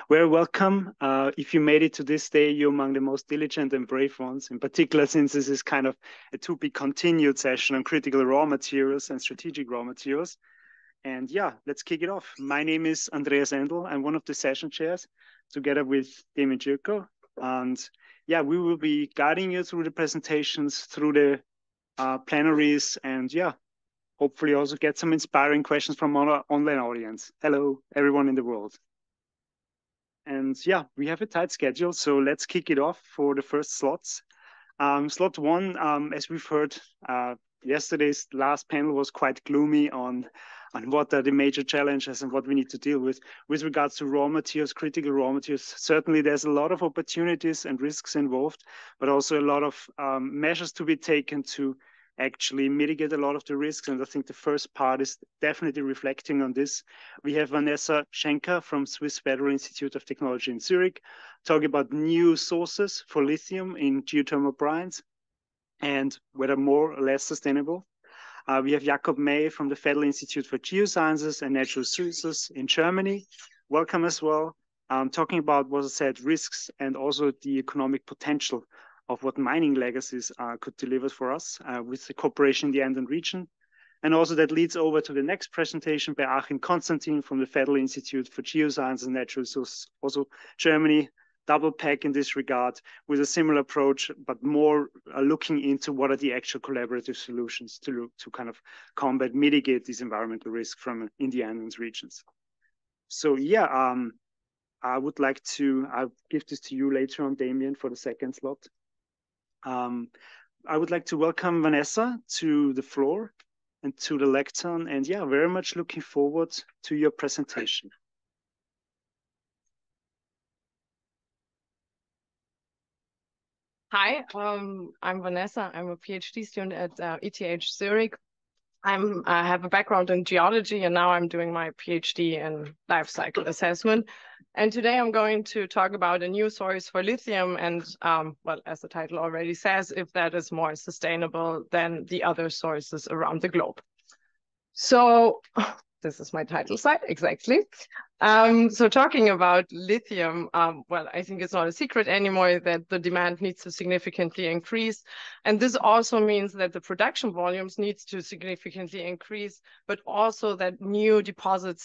Very welcome. If you made it to this day, you're among the most diligent and brave ones, in particular, since this is kind of a to-be continued session on critical raw materials and strategic raw materials. And yeah, let's kick it off. My name is Andreas Endel. I'm one of the session chairs together with Damien Jirko. And yeah, we will be guiding you through the presentations, through the plenaries, and yeah, hopefully also get some inspiring questions from our online audience. Hello, everyone in the world. And yeah, we have a tight schedule, so let's kick it off for the first slots. Slot one, as we've heard, yesterday's last panel was quite gloomy on what are the major challenges and what we need to deal with regards to raw materials, critical raw materials. Certainly, there's a lot of opportunities and risks involved, but also a lot of measures to be taken to actually mitigate a lot of the risks. And I think the first part is definitely reflecting on this. We have Vanessa Schenker from Swiss Federal Institute of Technology in Zurich talking about new sources for lithium in geothermal brines and whether more or less sustainable. We have Jakob May from the Federal Institute for Geosciences and Natural Resources in Germany. Welcome as well. Talking about, what I said, risks and also the economic potential of what mining legacies could deliver for us with the cooperation in the Andean region. And also that leads over to the next presentation by Achim Konstantin from the Federal Institute for Geoscience and Natural Resources, also Germany, double pack in this regard with a similar approach, but more looking into what are the actual collaborative solutions to kind of combat, mitigate these environmental risks from in the Andean regions. So yeah, I would like to, I'll give this to you later on, Damien, for the second slot. I would like to welcome Vanessa to the floor and to the lectern. And yeah, very much looking forward to your presentation. Hi, I'm Vanessa. I'm a PhD student at ETH Zurich. I have a background in geology, and now I'm doing my PhD in life cycle assessment. And today I'm going to talk about a new source for lithium and, well, as the title already says, if that is more sustainable than the other sources around the globe. So this is my title slide, exactly. So talking about lithium, well, I think it's not a secret anymore that the demand needs to significantly increase. And this also means that the production volumes needs to significantly increase, but also that new deposit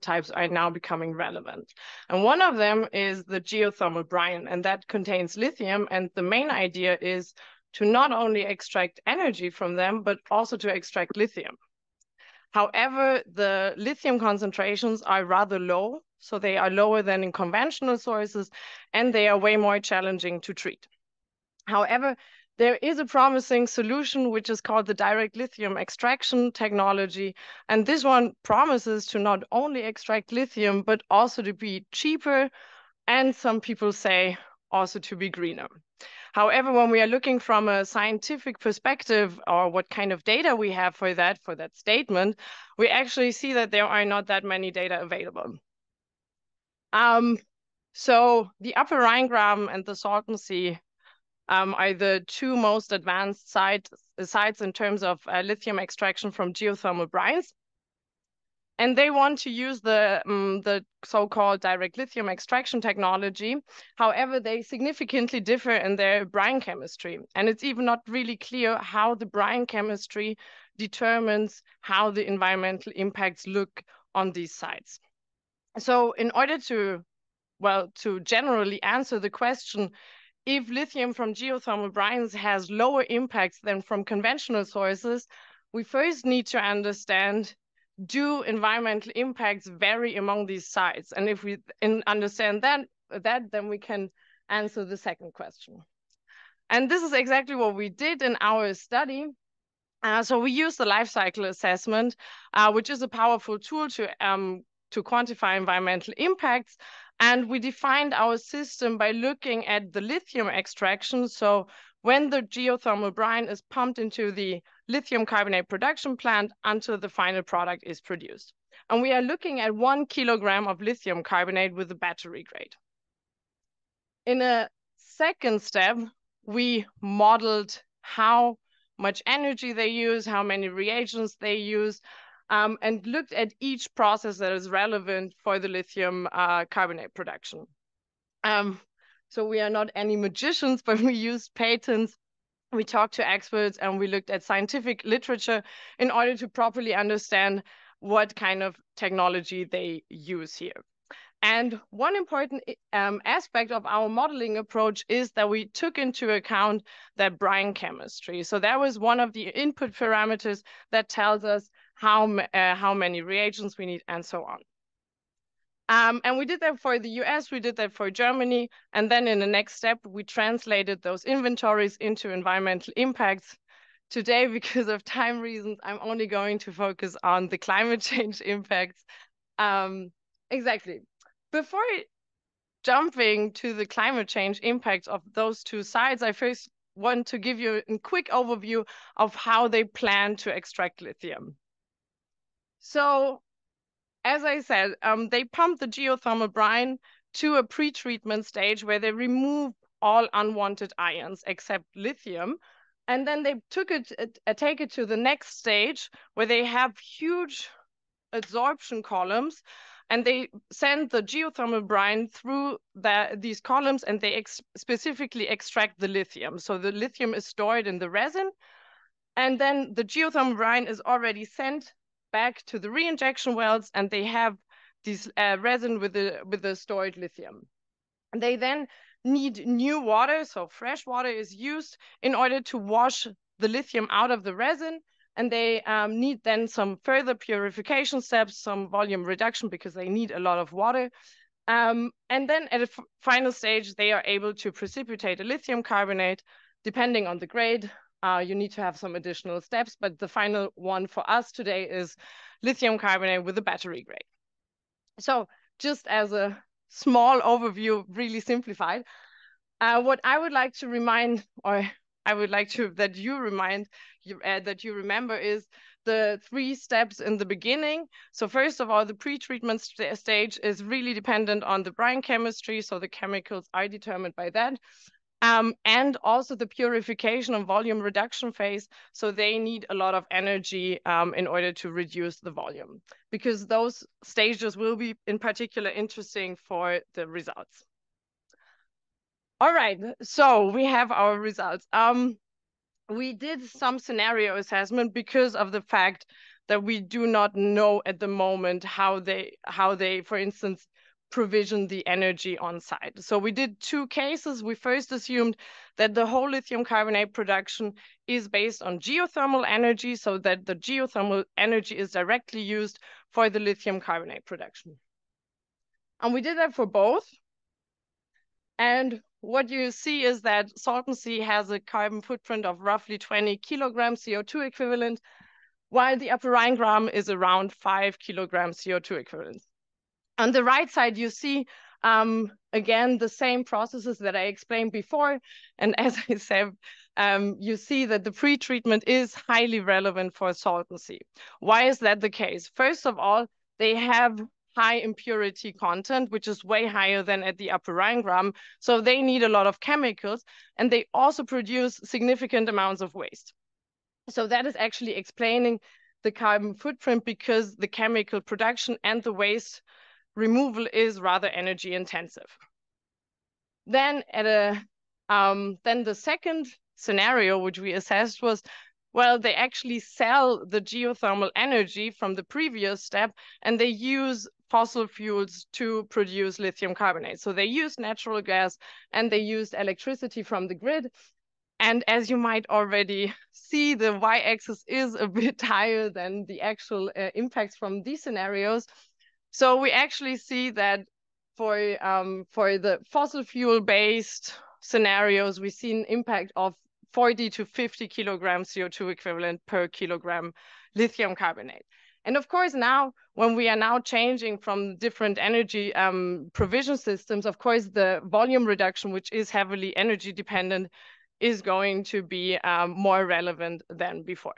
types are now becoming relevant. And one of them is the geothermal brine, and that contains lithium. And the main idea is to not only extract energy from them, but also to extract lithium. However, the lithium concentrations are rather low, so they are lower than in conventional sources, and they are way more challenging to treat. However, there is a promising solution, which is called the direct lithium extraction technology. And this one promises to not only extract lithium, but also to be cheaper, and some people say also to be greener. However, when we are looking from a scientific perspective or what kind of data we have for that statement, we actually see that there are not that many data available. So the Upper Rhine-Graben and the Salton Sea are the two most advanced sites in terms of lithium extraction from geothermal brines. And they want to use the so-called direct lithium extraction technology. However, they significantly differ in their brine chemistry. And it's even not really clear how the brine chemistry determines how the environmental impacts look on these sites. So in order to generally answer the question, if lithium from geothermal brines has lower impacts than from conventional sources, we first need to understand, do environmental impacts vary among these sites? And if we understand that, then we can answer the second question. And this is exactly what we did in our study. So we used the life cycle assessment, which is a powerful tool to quantify environmental impacts. And we defined our system by looking at the lithium extraction. So when the geothermal brine is pumped into the lithium carbonate production plant until the final product is produced. And we are looking at 1 kilogram of lithium carbonate with a battery grade. In a second step, we modeled how much energy they use, how many reagents they use, and looked at each process that is relevant for the lithium carbonate production. So we are not any magicians, but we used patents, we talked to experts, and we looked at scientific literature in order to properly understand what kind of technology they use here. And one important aspect of our modeling approach is that we took into account that brine chemistry. So that was one of the input parameters that tells us how many reagents we need and so on. And we did that for the US, we did that for Germany, and then in the next step, we translated those inventories into environmental impacts. Today, because of time reasons, I'm only going to focus on the climate change impacts. Exactly. Before jumping to the climate change impacts of those two sites, I first want to give you a quick overview of how they plan to extract lithium. So, as I said, they pump the geothermal brine to a pre-treatment stage where they remove all unwanted ions except lithium. And then they take it to the next stage where they have huge adsorption columns, and they send the geothermal brine through these columns, and they specifically extract the lithium. So the lithium is stored in the resin, and then the geothermal brine is already sent back to the reinjection wells, and they have this resin with the stored lithium. And they then need new water, so fresh water is used in order to wash the lithium out of the resin, and they need then some further purification steps, some volume reduction because they need a lot of water. And then at a final stage, they are able to precipitate a lithium carbonate. Depending on the grade, you need to have some additional steps, but the final one for us today is lithium carbonate with a battery grade. So just as a small overview, really simplified, what I would like to remind, or I would like to that you remember is the 3 steps in the beginning. So first of all, the pre-treatment stage is really dependent on the brine chemistry, so the chemicals are determined by that. And also the purification and volume reduction phase. So they need a lot of energy in order to reduce the volume, because those stages will be in particular interesting for the results. All right, so we have our results. We did some scenario assessment because of the fact that we do not know at the moment how they, for instance, provision the energy on site. So we did 2 cases. We first assumed that the whole lithium carbonate production is based on geothermal energy, so that the geothermal energy is directly used for the lithium carbonate production. And we did that for both. And what you see is that Salton Sea has a carbon footprint of roughly 20 kilograms CO2 equivalent, while the Upper Rhine-Graben is around 5 kilograms CO2 equivalent. On the right side, you see, again, the same processes that I explained before. And as I said, you see that the pre-treatment is highly relevant for Salton Sea. Why is that the case? First of all, they have high impurity content, which is way higher than at the Upper Rhine-Graben. So they need a lot of chemicals, and they also produce significant amounts of waste. So that is actually explaining the carbon footprint, because the chemical production and the waste removal is rather energy intensive. Then then the second scenario which we assessed was, well, they actually sell the geothermal energy from the previous step, and they use fossil fuels to produce lithium carbonate. So they use natural gas and they used electricity from the grid. And as you might already see, the y-axis is a bit higher than the actual impacts from these scenarios. So we actually see that for the fossil fuel-based scenarios, we see an impact of 40 to 50 kilograms CO2 equivalent per kilogram lithium carbonate. And of course, now when we are now changing from different energy provision systems, of course, the volume reduction, which is heavily energy dependent, is going to be more relevant than before.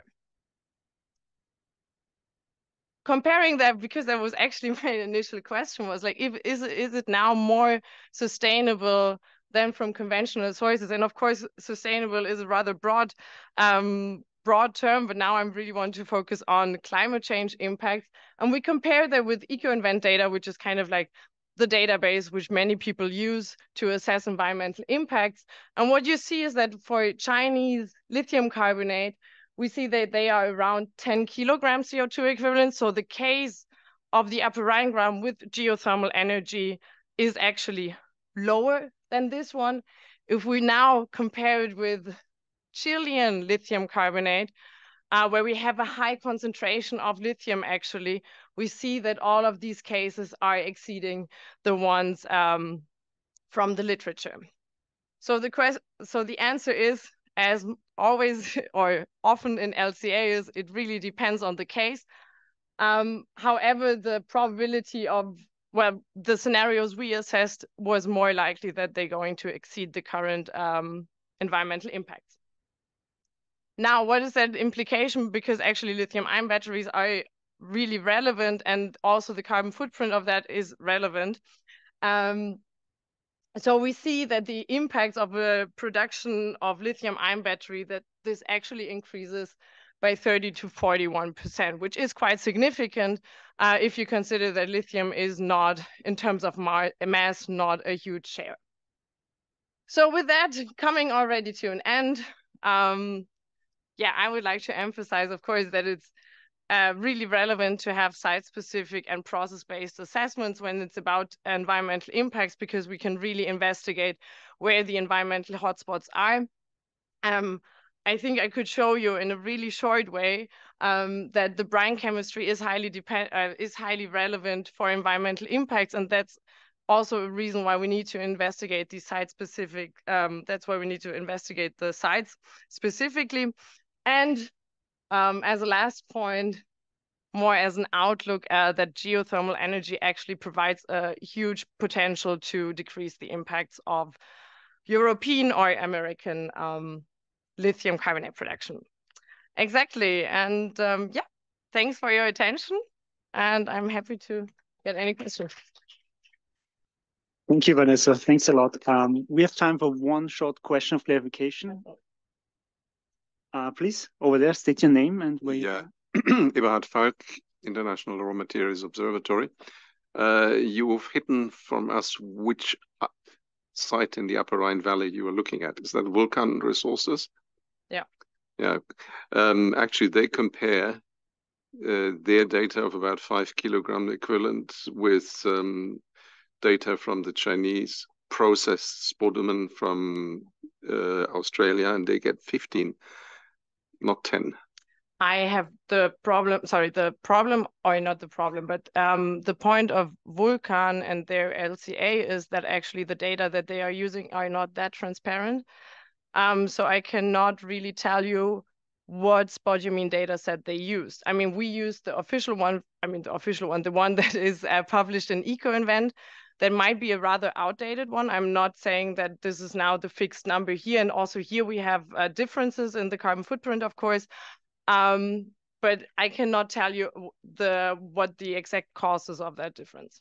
Comparing that, because that was actually my initial question, was like, is it now more sustainable than from conventional sources? And of course, sustainable is a rather broad broad term, but now I really want to focus on climate change impacts. And we compare that with EcoInvent data, which is kind of like the database which many people use to assess environmental impacts. And what you see is that for Chinese lithium carbonate, we see that they are around 10 kilograms CO2 equivalent. So the case of the upper Rhinegram with geothermal energy is actually lower than this one. If we now compare it with Chilean lithium carbonate, where we have a high concentration of lithium, actually, we see that all of these cases are exceeding the ones from the literature. So the answer is, as always or often in LCA, is it really depends on the case. However, the probability of, well, the scenarios we assessed was more likely that they're going to exceed the current environmental impacts. Now, what is that implication? Because actually lithium-ion batteries are really relevant, and also the carbon footprint of that is relevant. So we see that the impacts of the production of lithium-ion battery, that this actually increases by 30 to 41%, which is quite significant if you consider that lithium is not, in terms of mass, not a huge share. So with that coming already to an end, yeah, I would like to emphasize, of course, that it's really relevant to have site-specific and process-based assessments when it's about environmental impacts, because we can really investigate where the environmental hotspots are. I think I could show you in a really short way that the brine chemistry is highly relevant for environmental impacts, and that's also a reason why we need to investigate these site-specific. That's why we need to investigate the sites specifically. And as a last point, more as an outlook, that geothermal energy actually provides a huge potential to decrease the impacts of European or American lithium carbonate production. Exactly. And yeah, thanks for your attention. And I'm happy to get any questions. Thank you, Vanessa. Thanks a lot. We have time for one short question of clarification. Please, over there, state your name and where you are. Eberhard Falk, International Raw Materials Observatory. You've hidden from us which site in the Upper Rhine Valley you are looking at. Is that Vulcan Resources? Yeah. Yeah. Actually, they compare their data of about 5 kilogram equivalent with data from the Chinese processed spodumene from Australia, and they get 15, not 10. I have the problem, or not the problem, but the point of Vulcan and their LCA is that actually the data that they are using are not that transparent. So I cannot really tell you what spodumene data set they used. I mean, we used the official one, the one that is published in EcoInvent. That might be a rather outdated one. I'm not saying that this is now the fixed number here. And also here we have differences in the carbon footprint, of course. But I cannot tell you what the exact causes of that difference.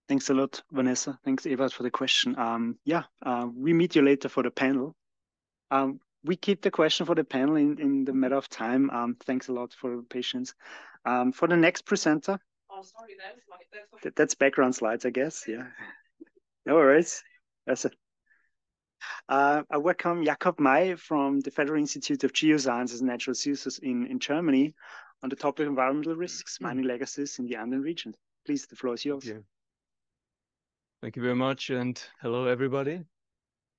Thanks a lot, Vanessa. Thanks, Eva, for the question. We meet you later for the panel. We keep the question for the panel in the matter of time. Thanks a lot for your patience. For the next presenter. Oh, sorry, that's background slides, I guess. Yeah. No worries. That's it. I welcome Jakob May from the Federal Institute of Geosciences and Natural Resources in Germany on the topic of environmental risks, mining legacies in the Andean region. Please, the floor is yours. Thank you very much, and hello, everybody.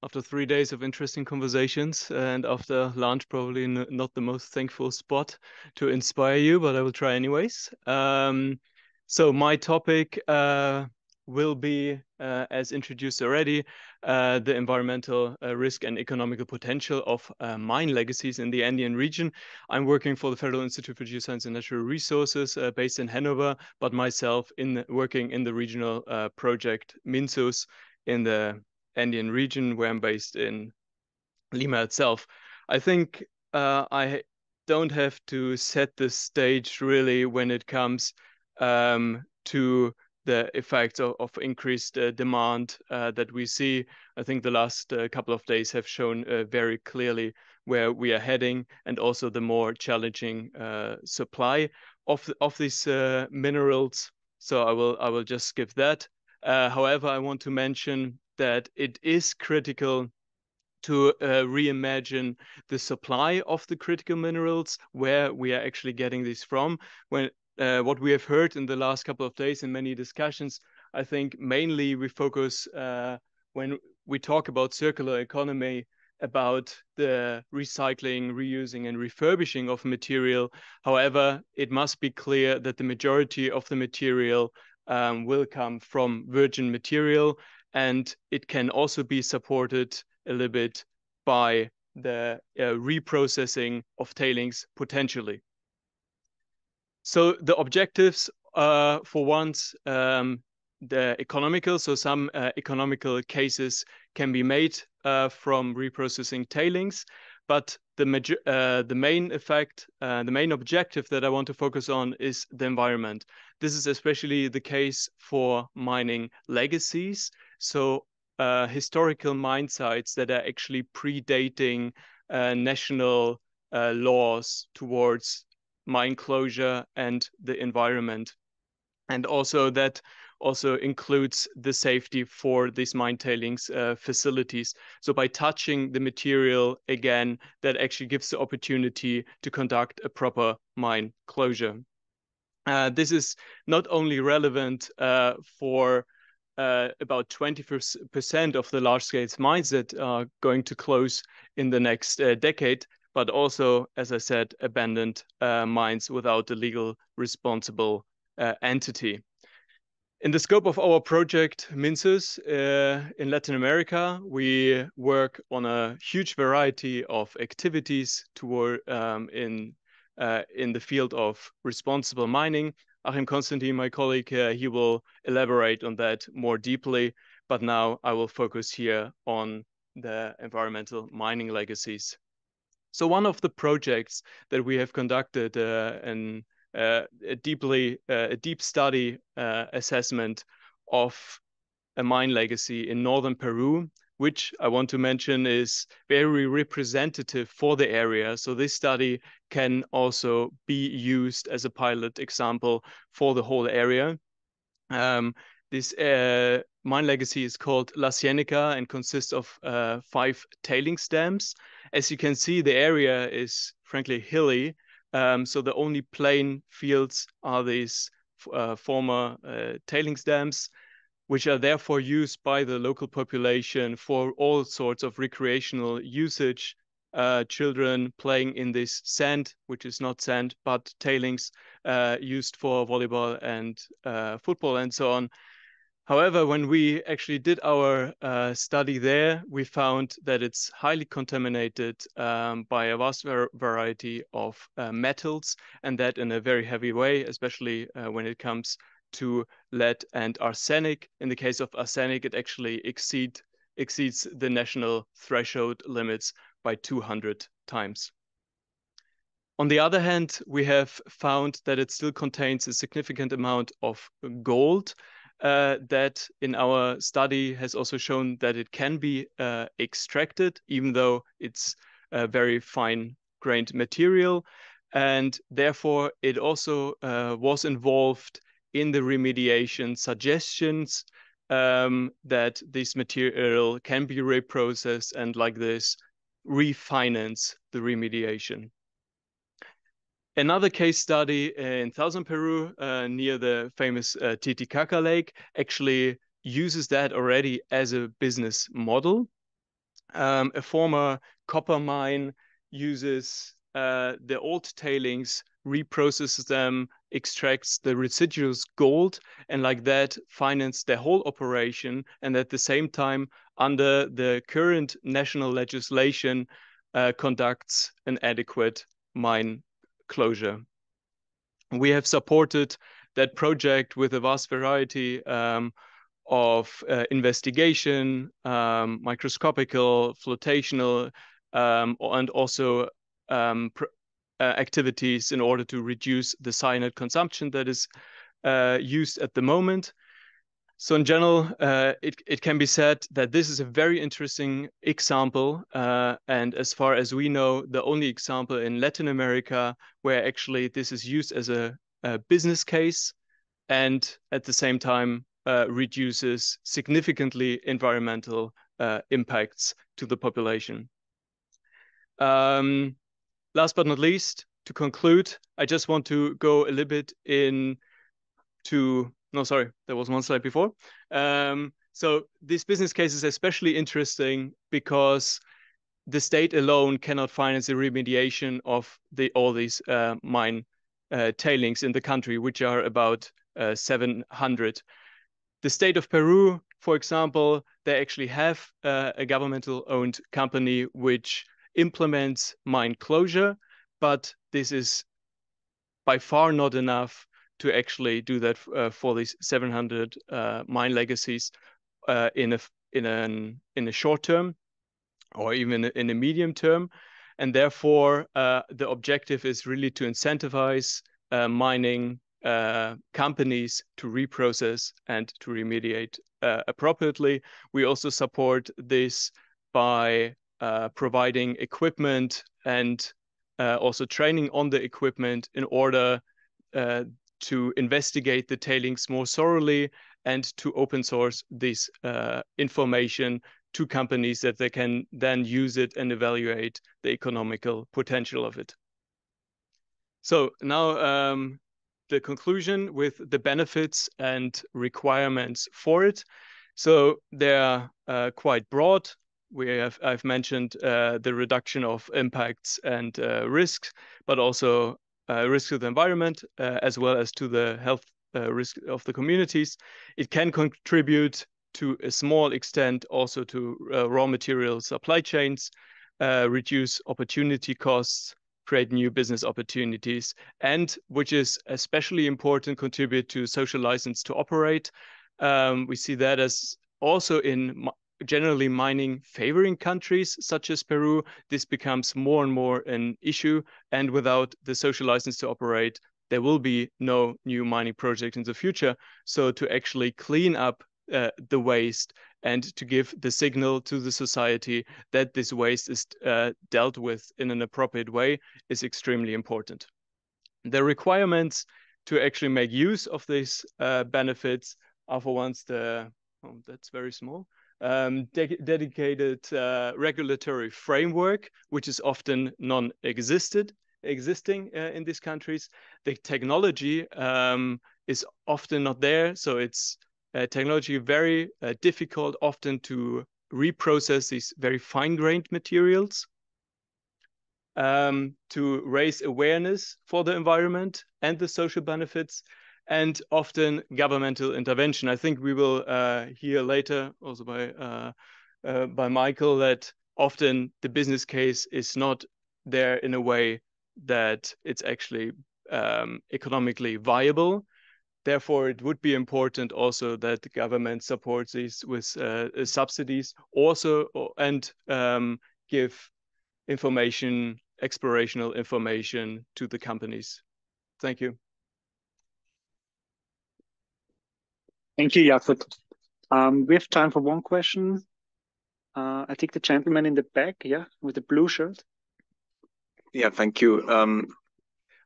After 3 days of interesting conversations and after lunch, probably not the most thankful spot to inspire you, but I will try anyways. So my topic will be, as introduced already, the environmental risk and economical potential of mine legacies in the Andean region. I'm working for the Federal Institute for Geoscience and Natural Resources based in Hanover, but myself working in the regional project MINSUS in the Andean region, where I'm based in Lima itself. I think I don't have to set the stage really when it comes to the effects of increased demand that we see. I think the last couple of days have shown very clearly where we are heading, and also the more challenging supply of these minerals. So I will just skip that. However, I want to mention that it is critical to reimagine the supply of the critical minerals, where we are actually getting these from. When what we have heard in the last couple of days in many discussions, I think mainly we focus when we talk about circular economy about the recycling, reusing, and refurbishing of material. However, it must be clear that the majority of the material will come from virgin material, and it can also be supported a little bit by the reprocessing of tailings potentially. So the objectives for once, the economical, so some economical cases can be made from reprocessing tailings, but the main effect, the main objective that I want to focus on is the environment. This is especially the case for mining legacies. So historical mine sites that are actually predating national laws towards mine closure and the environment. And also that also includes the safety for these mine tailings facilities. So by touching the material again, that actually gives the opportunity to conduct a proper mine closure. This is not only relevant for about 20% of the large-scale mines that are going to close in the next decade, but also, as I said, abandoned mines without a legal responsible entity. In the scope of our project MINSUS in Latin America, we work on a huge variety of activities toward in the field of responsible mining. Achim Konstantin, my colleague, he will elaborate on that more deeply, but now I will focus here on the environmental mining legacies. So one of the projects that we have conducted a deep study assessment of a mine legacy in northern Peru, which I want to mention is very representative for the area. So this study can also be used as a pilot example for the whole area. This mine legacy is called La Ciénega and consists of 5 tailings dams. As you can see, the area is frankly hilly. So the only plain fields are these former tailings dams, which are therefore used by the local population for all sorts of recreational usage. Children playing in this sand, which is not sand, but tailings used for volleyball and football and so on. However, when we actually did our study there, we found that it's highly contaminated by a vast variety of metals, and that in a very heavy way, especially when it comes to lead and arsenic. In the case of arsenic, it actually exceeds the national threshold limits by 200 times. On the other hand, we have found that it still contains a significant amount of gold that in our study has also shown that it can be extracted, even though it's a very fine-grained material. And therefore, it also was involved in the remediation suggestions that this material can be reprocessed and like this refinance the remediation. Another case study in southern Peru near the famous Titicaca Lake actually uses that already as a business model. A former copper mine uses the old tailings, reprocesses them, extracts the residuals gold, and like that finance the whole operation, and at the same time, under the current national legislation, conducts an adequate mine closure. We have supported that project with a vast variety of investigation, microscopical, flotational, and also activities in order to reduce the cyanide consumption that is used at the moment. So in general, it can be said that this is a very interesting example. And as far as we know, the only example in Latin America where actually this is used as a business case and at the same time reduces significantly environmental impacts to the population. Last but not least, to conclude, I just want to go a little bit no, sorry, there was one slide before. So this business case is especially interesting because the state alone cannot finance the remediation of all these mine tailings in the country, which are about 700. The state of Peru, for example, they actually have a governmental-owned company which implements mine closure, but this is by far not enough to actually do that for these 700 mine legacies in a short term or even in a medium term. And therefore, the objective is really to incentivize mining companies to reprocess and to remediate appropriately. We also support this by providing equipment and also training on the equipment in order to investigate the tailings more thoroughly and to open source this information to companies that they can then use it and evaluate the economical potential of it. So now the conclusion with the benefits and requirements for it. So they're quite broad. I've mentioned the reduction of impacts and risks, but also risk to the environment, as well as to the health risk of the communities. It can contribute to a small extent also to raw material supply chains, reduce opportunity costs, create new business opportunities, and which is especially important, contribute to social license to operate. We see that as also in generally mining favoring countries such as Peru, this becomes more and more an issue. And without the social license to operate, there will be no new mining project in the future. So to actually clean up the waste and to give the signal to the society that this waste is dealt with in an appropriate way is extremely important. The requirements to actually make use of these benefits are for once that's very small, dedicated regulatory framework, which is often non-existing in these countries. The technology is often not there, so it's technology very difficult often to reprocess these very fine-grained materials, to raise awareness for the environment and the social benefits, and often governmental intervention. I think we will hear later also by Michael that often the business case is not there in a way that it's actually economically viable. Therefore, it would be important also that the government supports these with subsidies also and give information, explorational information to the companies. Thank you. Thank you, Jakob. We have time for one question. I think the gentleman in the back, yeah, with the blue shirt. Yeah, thank you.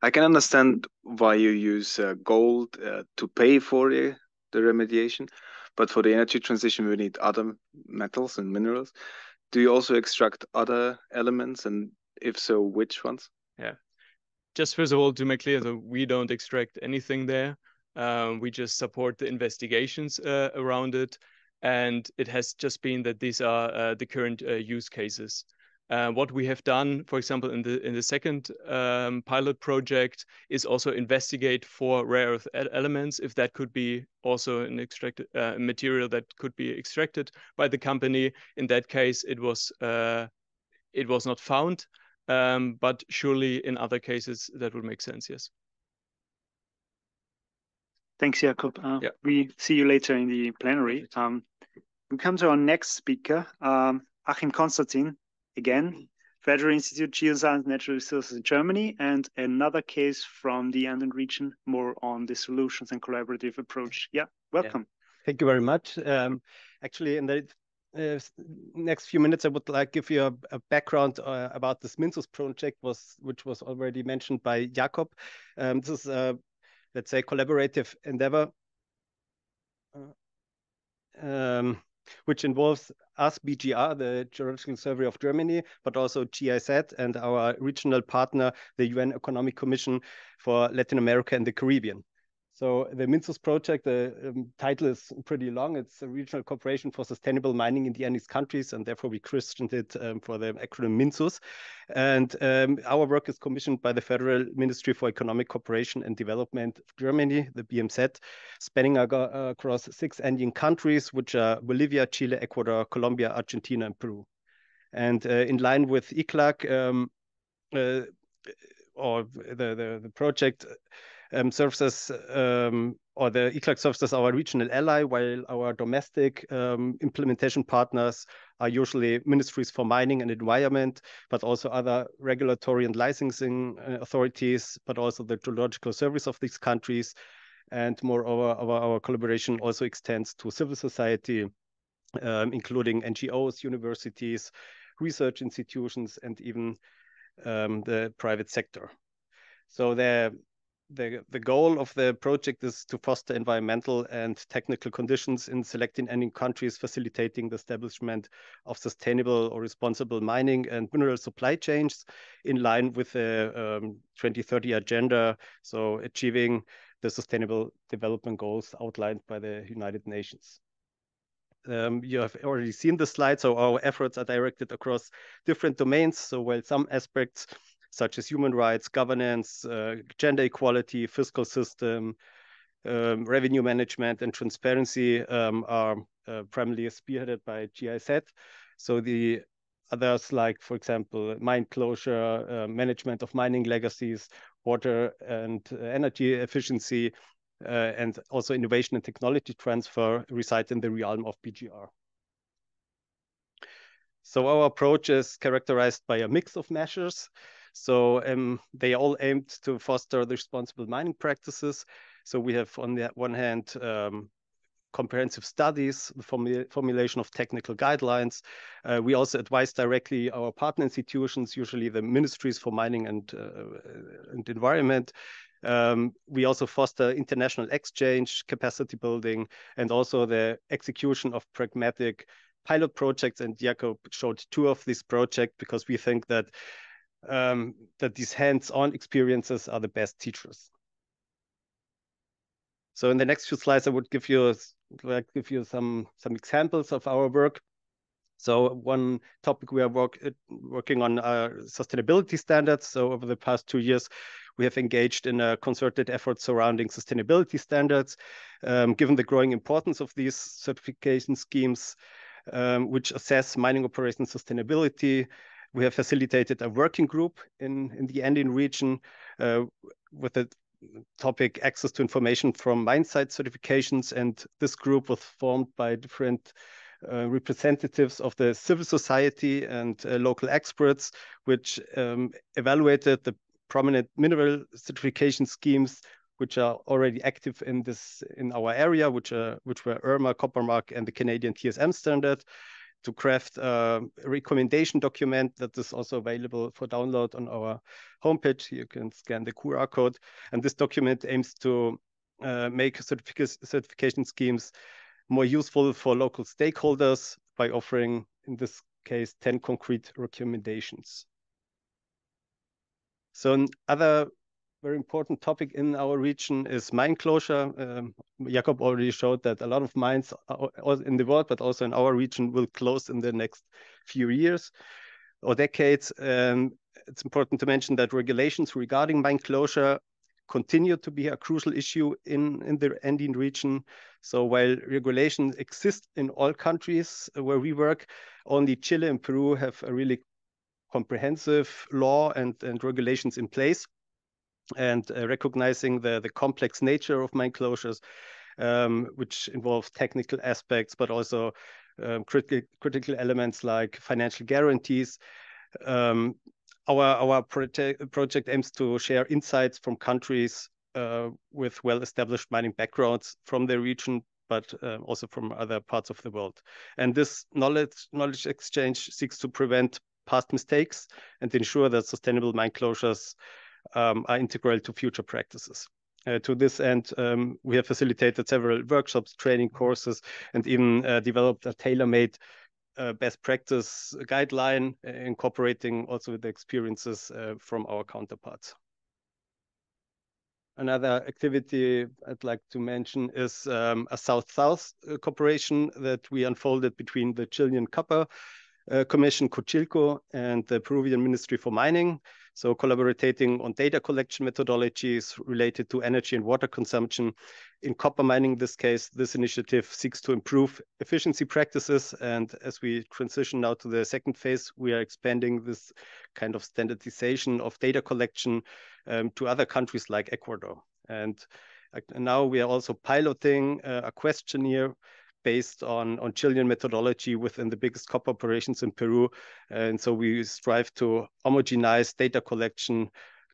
I can understand why you use gold to pay for the remediation, but for the energy transition, we need other metals and minerals. Do you also extract other elements, and if so, which ones? Yeah, just first of all, to make clear that we don't extract anything there. We just support the investigations around it, and it has just been that these are the current use cases. What we have done, for example, in the second pilot project, is also investigate for rare earth elements, if that could be also an extracted material that could be extracted by the company. In that case, it was not found, but surely in other cases that would make sense. Yes. Thanks, Jakob. Yeah. We see you later in the plenary. We come to our next speaker, Achim Konstantin. Again, Federal Institute Geoscience and Natural Resources in Germany, and another case from the Andean region, more on the solutions and collaborative approach. Yeah, welcome. Thank you very much. Actually, in the next few minutes, I would like to give you a background about this MINSUS project, which was already mentioned by Jakob. This is, let's say, collaborative endeavor, which involves us, BGR, the Geological Survey of Germany, but also GIZ and our regional partner, the UN Economic Commission for Latin America and the Caribbean. So the MINSUS project, the title is pretty long. It's a regional cooperation for sustainable mining in the Andes countries, and therefore we christened it for the acronym MINSUS. And our work is commissioned by the Federal Ministry for Economic Cooperation and Development of Germany, the BMZ, spanning across 6 Andean countries, which are Bolivia, Chile, Ecuador, Colombia, Argentina, and Peru. And in line with ICLAC, or the project serves as, or the ICLAC serves as our regional ally, while our domestic implementation partners are usually ministries for mining and environment, but also other regulatory and licensing authorities, but also the geological service of these countries. And moreover, our collaboration also extends to civil society, including NGOs, universities, research institutions, and even the private sector. So the goal of the project is to foster environmental and technical conditions in selected Andean countries, facilitating the establishment of sustainable or responsible mining and mineral supply chains in line with the 2030 agenda, so achieving the sustainable development goals outlined by the United Nations. You have already seen the slide, so our efforts are directed across different domains. So while some aspects such as human rights, governance, gender equality, fiscal system, revenue management, and transparency are primarily spearheaded by GIZ. So the others, like, for example, mine closure, management of mining legacies, water and energy efficiency, and also innovation and technology transfer reside in the realm of BGR. So our approach is characterized by a mix of measures. So they all aimed to foster the responsible mining practices. So we have on the one hand, comprehensive studies, the formulation of technical guidelines. We also advise directly our partner institutions, usually the ministries for mining and environment. We also foster international exchange, capacity building, and also the execution of pragmatic pilot projects. And Jakob showed 2 of these projects because we think that these hands-on experiences are the best teachers. So in the next few slides, I would give you some examples of our work. So one topic we are working on are sustainability standards. So over the past 2 years, we have engaged in a concerted effort surrounding sustainability standards. Given the growing importance of these certification schemes, which assess mining operation sustainability, we have facilitated a working group in the Andean region with the topic access to information from mine site certifications. And this group was formed by different representatives of the civil society and local experts, which evaluated the prominent mineral certification schemes which are already active in our area, which were IRMA, Coppermark, and the Canadian TSM standard, to craft a recommendation document that is also available for download on our homepage. You can scan the QR code. And this document aims to make certification schemes more useful for local stakeholders by offering, in this case, 10 concrete recommendations. So another very important topic in our region is mine closure. Jakob already showed that a lot of mines in the world, but also in our region, will close in the next few years or decades. It's important to mention that regulations regarding mine closure continue to be a crucial issue in the Andean region. So while regulations exist in all countries where we work, only Chile and Peru have a really comprehensive law and regulations in place. And recognizing the complex nature of mine closures, which involve technical aspects, but also critical elements like financial guarantees. Our project aims to share insights from countries with well-established mining backgrounds from the region but also from other parts of the world. And this knowledge exchange seeks to prevent past mistakes and ensure that sustainable mine closures are integral to future practices. To this end, we have facilitated several workshops, training courses, and even developed a tailor-made best practice guideline, incorporating also the experiences from our counterparts. Another activity I'd like to mention is a South-South cooperation that we unfolded between the Chilean Copper Commission, Cochilco, and the Peruvian Ministry for Mining. So collaborating on data collection methodologies related to energy and water consumption. In copper mining, in this case, this initiative seeks to improve efficiency practices. And as we transition now to the second phase, we are expanding this kind of standardization of data collection to other countries like Ecuador. And now we are also piloting a questionnaire based on Chilean methodology within the biggest copper operations in Peru. And so we strive to homogenize data collection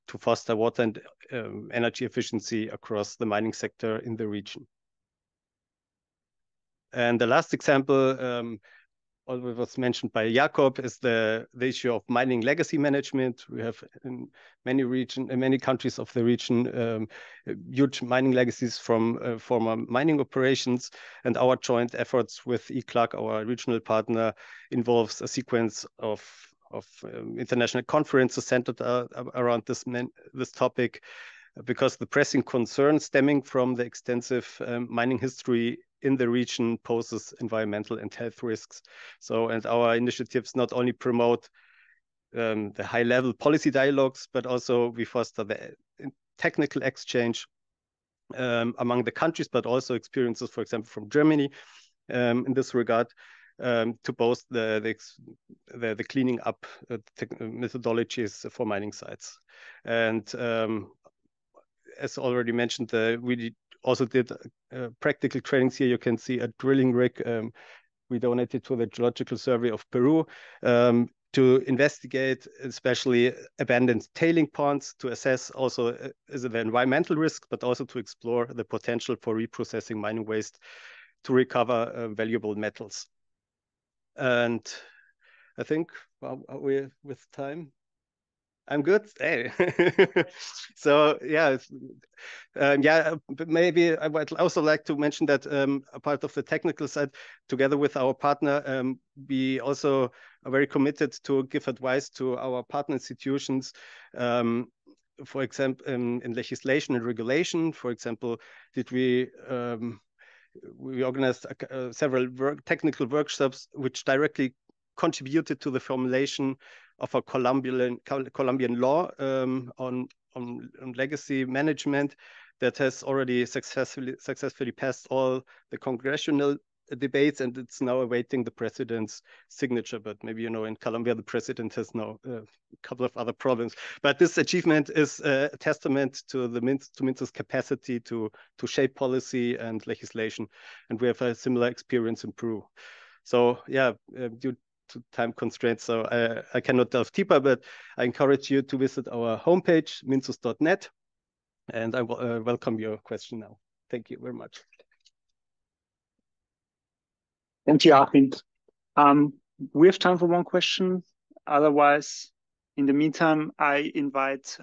to foster water and energy efficiency across the mining sector in the region. And the last example, what was mentioned by Jakob, is the issue of mining legacy management. We have in many countries of the region huge mining legacies from former mining operations, and our joint efforts with ECLAC, our regional partner, involves a sequence of international conferences centered around this topic, because the pressing concern stemming from the extensive mining history in the region poses environmental and health risks. So, and our initiatives not only promote the high-level policy dialogues, but also we foster the technical exchange among the countries, but also experiences, for example, from Germany in this regard, to both the cleaning up methodologies for mining sites. And as already mentioned, we also did practical trainings here. You can see a drilling rig we donated to the Geological Survey of Peru to investigate especially abandoned tailing ponds, to assess also the environmental risk, but also to explore the potential for reprocessing mining waste to recover valuable metals. And I think, well, are we with time? I'm good. Hey. So yeah, maybe I would also like to mention that a part of the technical side, together with our partner, we also are very committed to give advice to our partner institutions. For example, in legislation and regulation, for example, we organized several technical workshops which directly contributed to the formulation of a Colombian law on legacy management that has already successfully passed all the congressional debates, and it's now awaiting the president's signature. But maybe, you know, in Colombia, the president has now a couple of other problems. But this achievement is a testament to MINSA's capacity to shape policy and legislation. And we have a similar experience in Peru. So yeah, due to time constraints, so I cannot delve deeper, but I encourage you to visit our homepage, minsus.net, and I welcome your question now. Thank you very much. Thank you, Achim. We have time for one question. Otherwise, in the meantime, I invite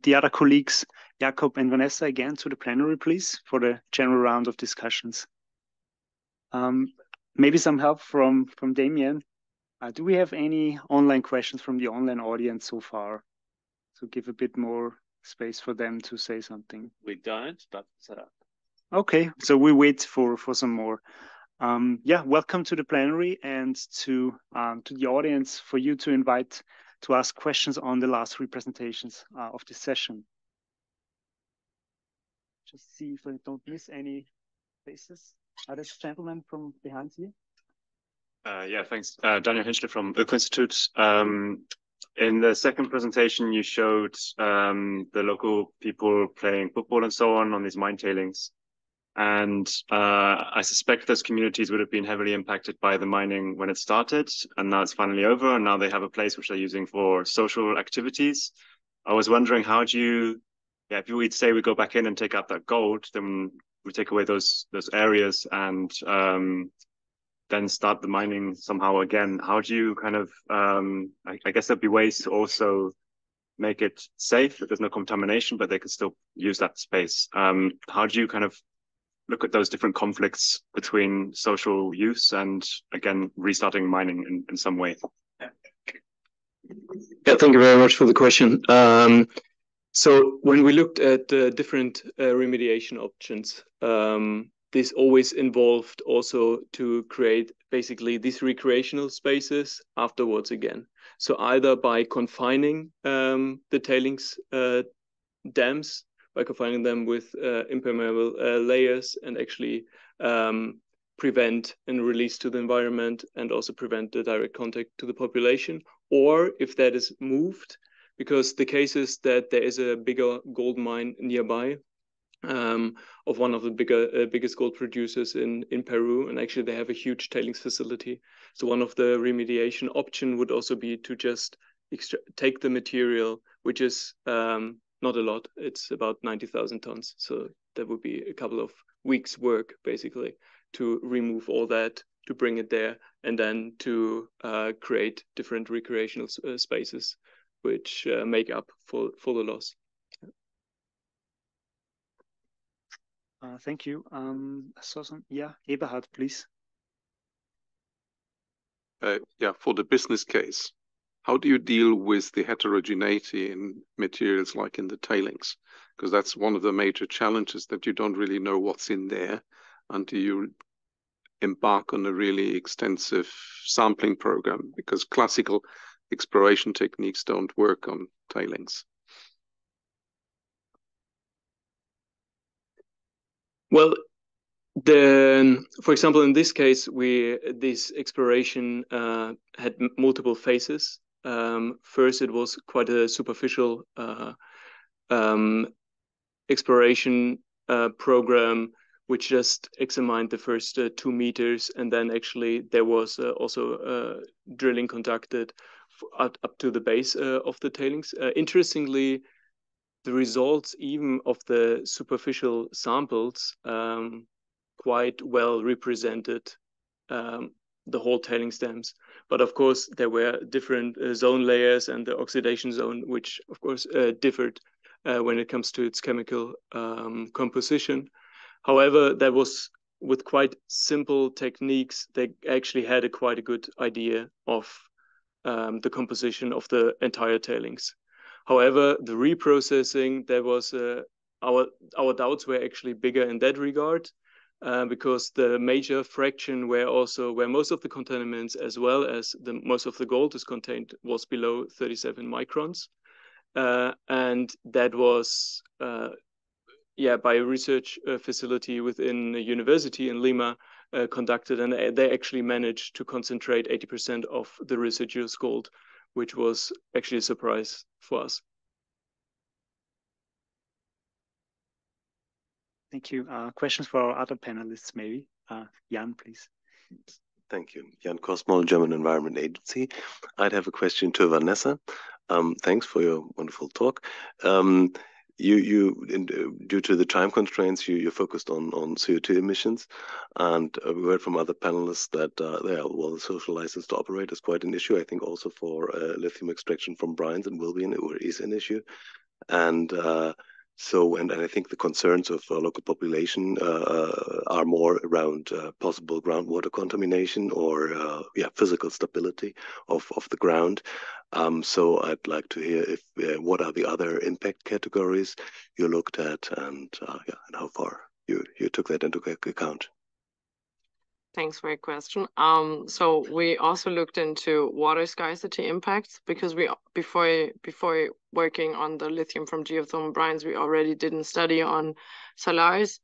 the other colleagues, Jakob and Vanessa, again to the plenary, please, for the general round of discussions. Maybe some help from Damien. Do we have any online questions from the online audience so far? To give a bit more space for them to say something. We don't, but okay, so we wait for some more. Yeah, welcome to the plenary, and to the audience, for you to invite to ask questions on the last three presentations of this session. Just see if I don't miss any faces. There gentlemen from behind here. Yeah, thanks. Daniel Hinchler from Öko-Institut. In the second presentation, you showed the local people playing football and so on these mine tailings. And I suspect those communities would have been heavily impacted by the mining when it started, and now it's finally over, and now they have a place which they're using for social activities. I was wondering, how do you, if we'd say we go back in and take out that gold, then we take away those areas and then start the mining somehow again. How do you kind of, I guess there'd be ways to also make it safe, that there's no contamination, but they could still use that space. How do you kind of look at those different conflicts between social use and, again, restarting mining in some way? Yeah, thank you very much for the question. So when we looked at different remediation options, this always involved also to create basically these recreational spaces afterwards again. So either by confining the tailings dams, by confining them with impermeable layers and actually prevent and release to the environment and also prevent the direct contact to the population, or if that is moved, because the case is that there is a bigger gold mine nearby of one of the biggest gold producers in Peru, and actually they have a huge tailings facility. So one of the remediation option would also be to just take the material, which is not a lot. It's about 90,000 tons. So that would be a couple of weeks work basically to remove all that, to bring it there, and then to create different recreational spaces which make up for the loss. Thank you. Yeah, Eberhard, please. Yeah, for the business case, how do you deal with the heterogeneity in materials like in the tailings? Because that's one of the major challenges, that you don't really know what's in there until you embark on a really extensive sampling program, because classical exploration techniques don't work on tailings. Well, for example, in this case, this exploration had multiple phases. First, it was quite a superficial exploration program, which just examined the first 2 meters, and then actually there was also drilling conducted up to the base of the tailings. Interestingly, the results even of the superficial samples quite well represented the whole tailings dams. But of course, there were different zone layers and the oxidation zone, which of course differed when it comes to its chemical composition. However, that was with quite simple techniques, they actually had quite a good idea of the composition of the entire tailings. However, the reprocessing, there was our doubts were actually bigger in that regard, because the major fraction where most of the contaminants as well as most of the gold is contained was below 37 microns. And that was by a research facility within a university in Lima conducted, and they actually managed to concentrate 80% of the residuous gold, which was actually a surprise for us. Thank you. Questions for our other panelists, maybe? Jan, please. Thank you. Jan Kosmol, German Environment Agency. I'd have a question to Vanessa. Thanks for your wonderful talk. Due to the time constraints, you focused on CO2 emissions, and we heard from other panelists that the social license to operate is quite an issue. I think also for lithium extraction from brines and will be is an issue, and I think the concerns of local population are more around possible groundwater contamination or physical stability of the ground. So I'd like to hear what are the other impact categories you looked at, and how far you took that into account. Thanks for your question. So we also looked into water scarcity impacts, because before working on the lithium from geothermal brines, we already did a study on salars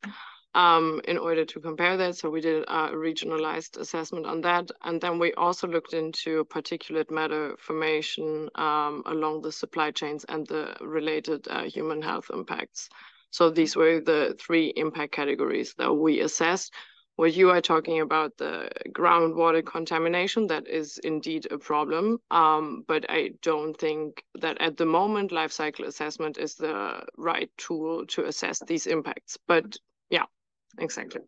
in order to compare that. So we did a regionalized assessment on that. And then we also looked into particulate matter formation along the supply chains and the related human health impacts. So these were the 3 impact categories that we assessed. What you are talking about, the groundwater contamination, that is indeed a problem. But I don't think that at the moment life cycle assessment is the right tool to assess these impacts. But yeah, exactly.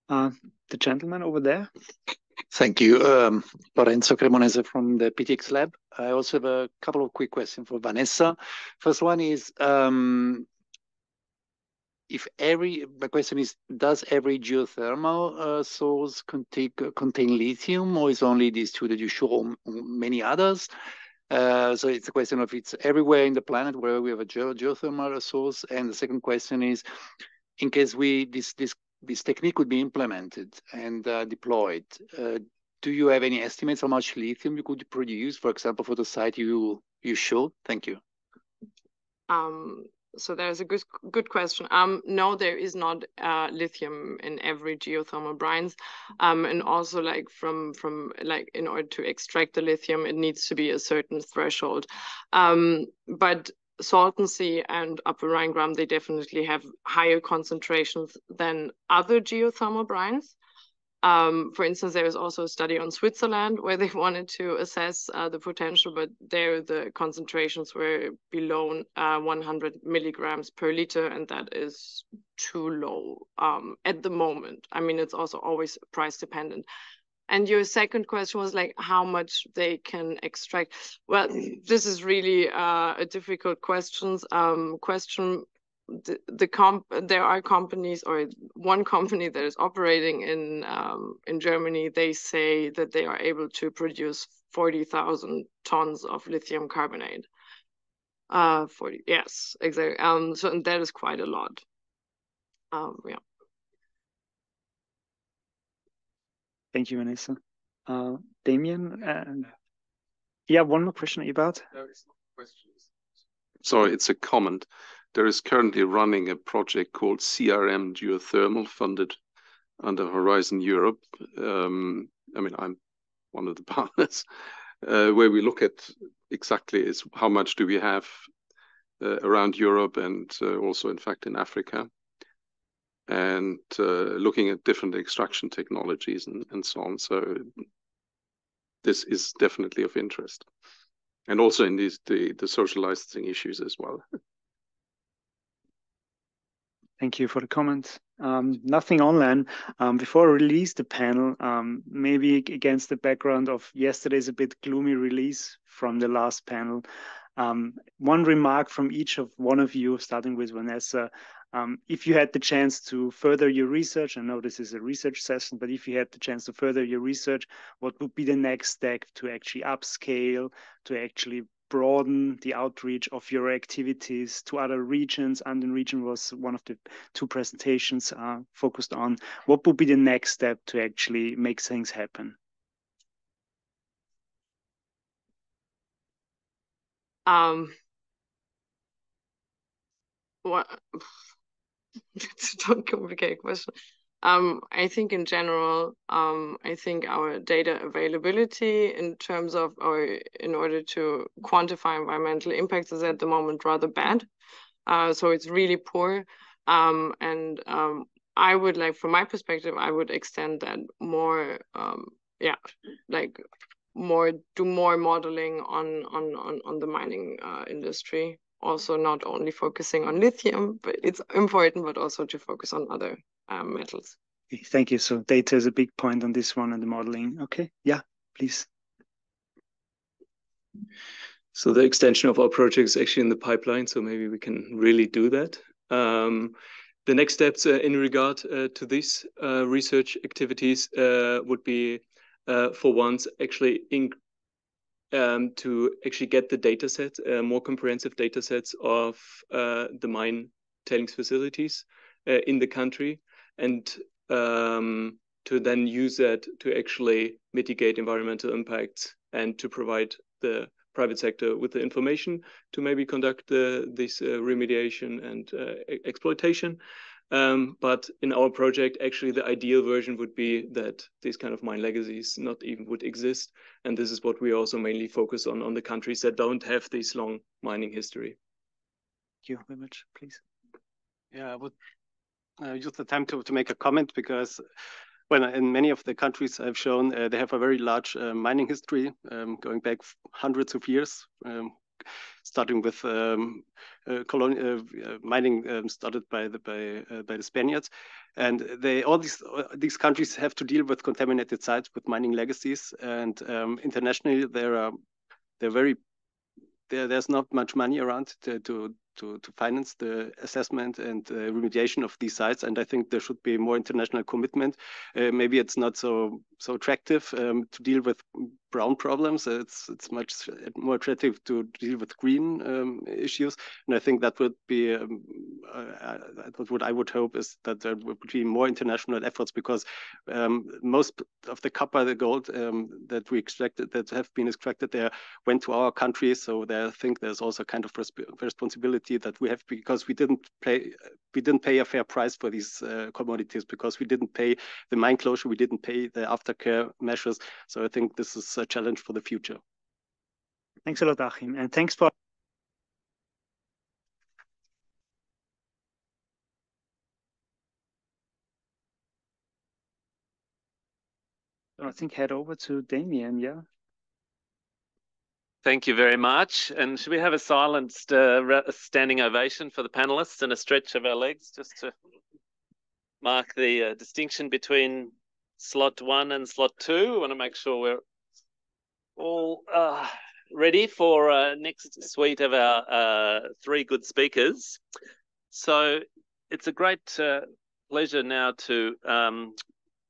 The gentleman over there. Thank you. Lorenzo Cremonese from the PTX lab. I also have a couple of quick questions for Vanessa. First one is, my question is, does every geothermal source contain lithium, or is only these two that you show many others? So it's a question of it's everywhere in the planet where we have a geothermal source. And the second question is, in case this technique could be implemented and deployed, do you have any estimates how much lithium you could produce, for example, for the site you showed? Thank you. So there's a good question. No, there is not lithium in every geothermal brines, and also like from like in order to extract the lithium, it needs to be a certain threshold. But Saltensee and Upper Rheingram, they definitely have higher concentrations than other geothermal brines. For instance, there is also a study on Switzerland where they wanted to assess the potential, but there the concentrations were below 100 milligrams per liter, and that is too low at the moment. I mean, it's also always price dependent. And your second question was like how much they can extract. Well, this is really a difficult question. There are companies, or one company that is operating in Germany. They say that they are able to produce 40,000 tons of lithium carbonate. 40, yes, exactly. So and that is quite a lot. Yeah. Thank you, Vanessa. Damien, yeah, one more question about. Sorry, it's a comment. There is currently running a project called CRM Geothermal, funded under Horizon Europe. I mean, I'm one of the partners, where we look at exactly is how much do we have around Europe and also, in fact, in Africa. And looking at different extraction technologies and so on. So this is definitely of interest. And also in the social licensing issues as well. Thank you for the comment. Nothing online. Before I release the panel, maybe against the background of yesterday's a bit gloomy release from the last panel, one remark from each of one of you, starting with Vanessa. If you had the chance to further your research, I know this is a research session, but if you had the chance to further your research, what would be the next step to actually upscale, to actually broaden the outreach of your activities to other regions? Anden region was one of the two presentations focused on. What would be the next step to actually make things happen? What? It's a complicated question. I think in general, I think our data availability in terms of in order to quantify environmental impacts is at the moment rather bad. So it's really poor. I would like, from my perspective, I would extend that more, yeah, like do more modeling on the mining industry. Also not only focusing on lithium, but it's important, but also to focus on other metals. Thank you. So data is a big point on this one and the modeling. Okay, yeah, please. So the extension of our project is actually in the pipeline, so maybe we can really do that. The next steps in regard to these research activities would be, for once, actually to actually get the data sets, more comprehensive data sets of the mine tailings facilities in the country, and to then use that to actually mitigate environmental impacts and to provide the private sector with the information to maybe conduct this remediation and exploitation. But in our project, actually, the ideal version would be that these kind of mine legacies not even would exist. And this is what we also mainly focus on the countries that don't have this long mining history. Thank you very much, please. Yeah, I would use the time to make a comment, because when in many of the countries I've shown, they have a very large mining history going back hundreds of years, starting with mining started by the Spaniards, and all these countries have to deal with contaminated sites with mining legacies, and internationally there's not much money around to finance the assessment and remediation of these sites, and I think there should be more international commitment. Maybe it's not so attractive to deal with brown problems. It's much more attractive to deal with green issues, and I think that would be what I would hope is that there would be more international efforts, because most of the copper, the gold that we extracted, that have been extracted there, went to our countries. So I think there's also kind of responsibility that we have, because we didn't pay a fair price for these commodities, because we didn't pay the mine closure, we didn't pay the aftercare measures. So I think this is a challenge for the future. Thanks a lot, Achim, and thanks for. I think head over to Damien, yeah. Thank you very much. And should we have a silent standing ovation for the panelists and a stretch of our legs just to mark the distinction between slot 1 and slot 2? We want to make sure we're all ready for next suite of our 3 good speakers. So it's a great pleasure now to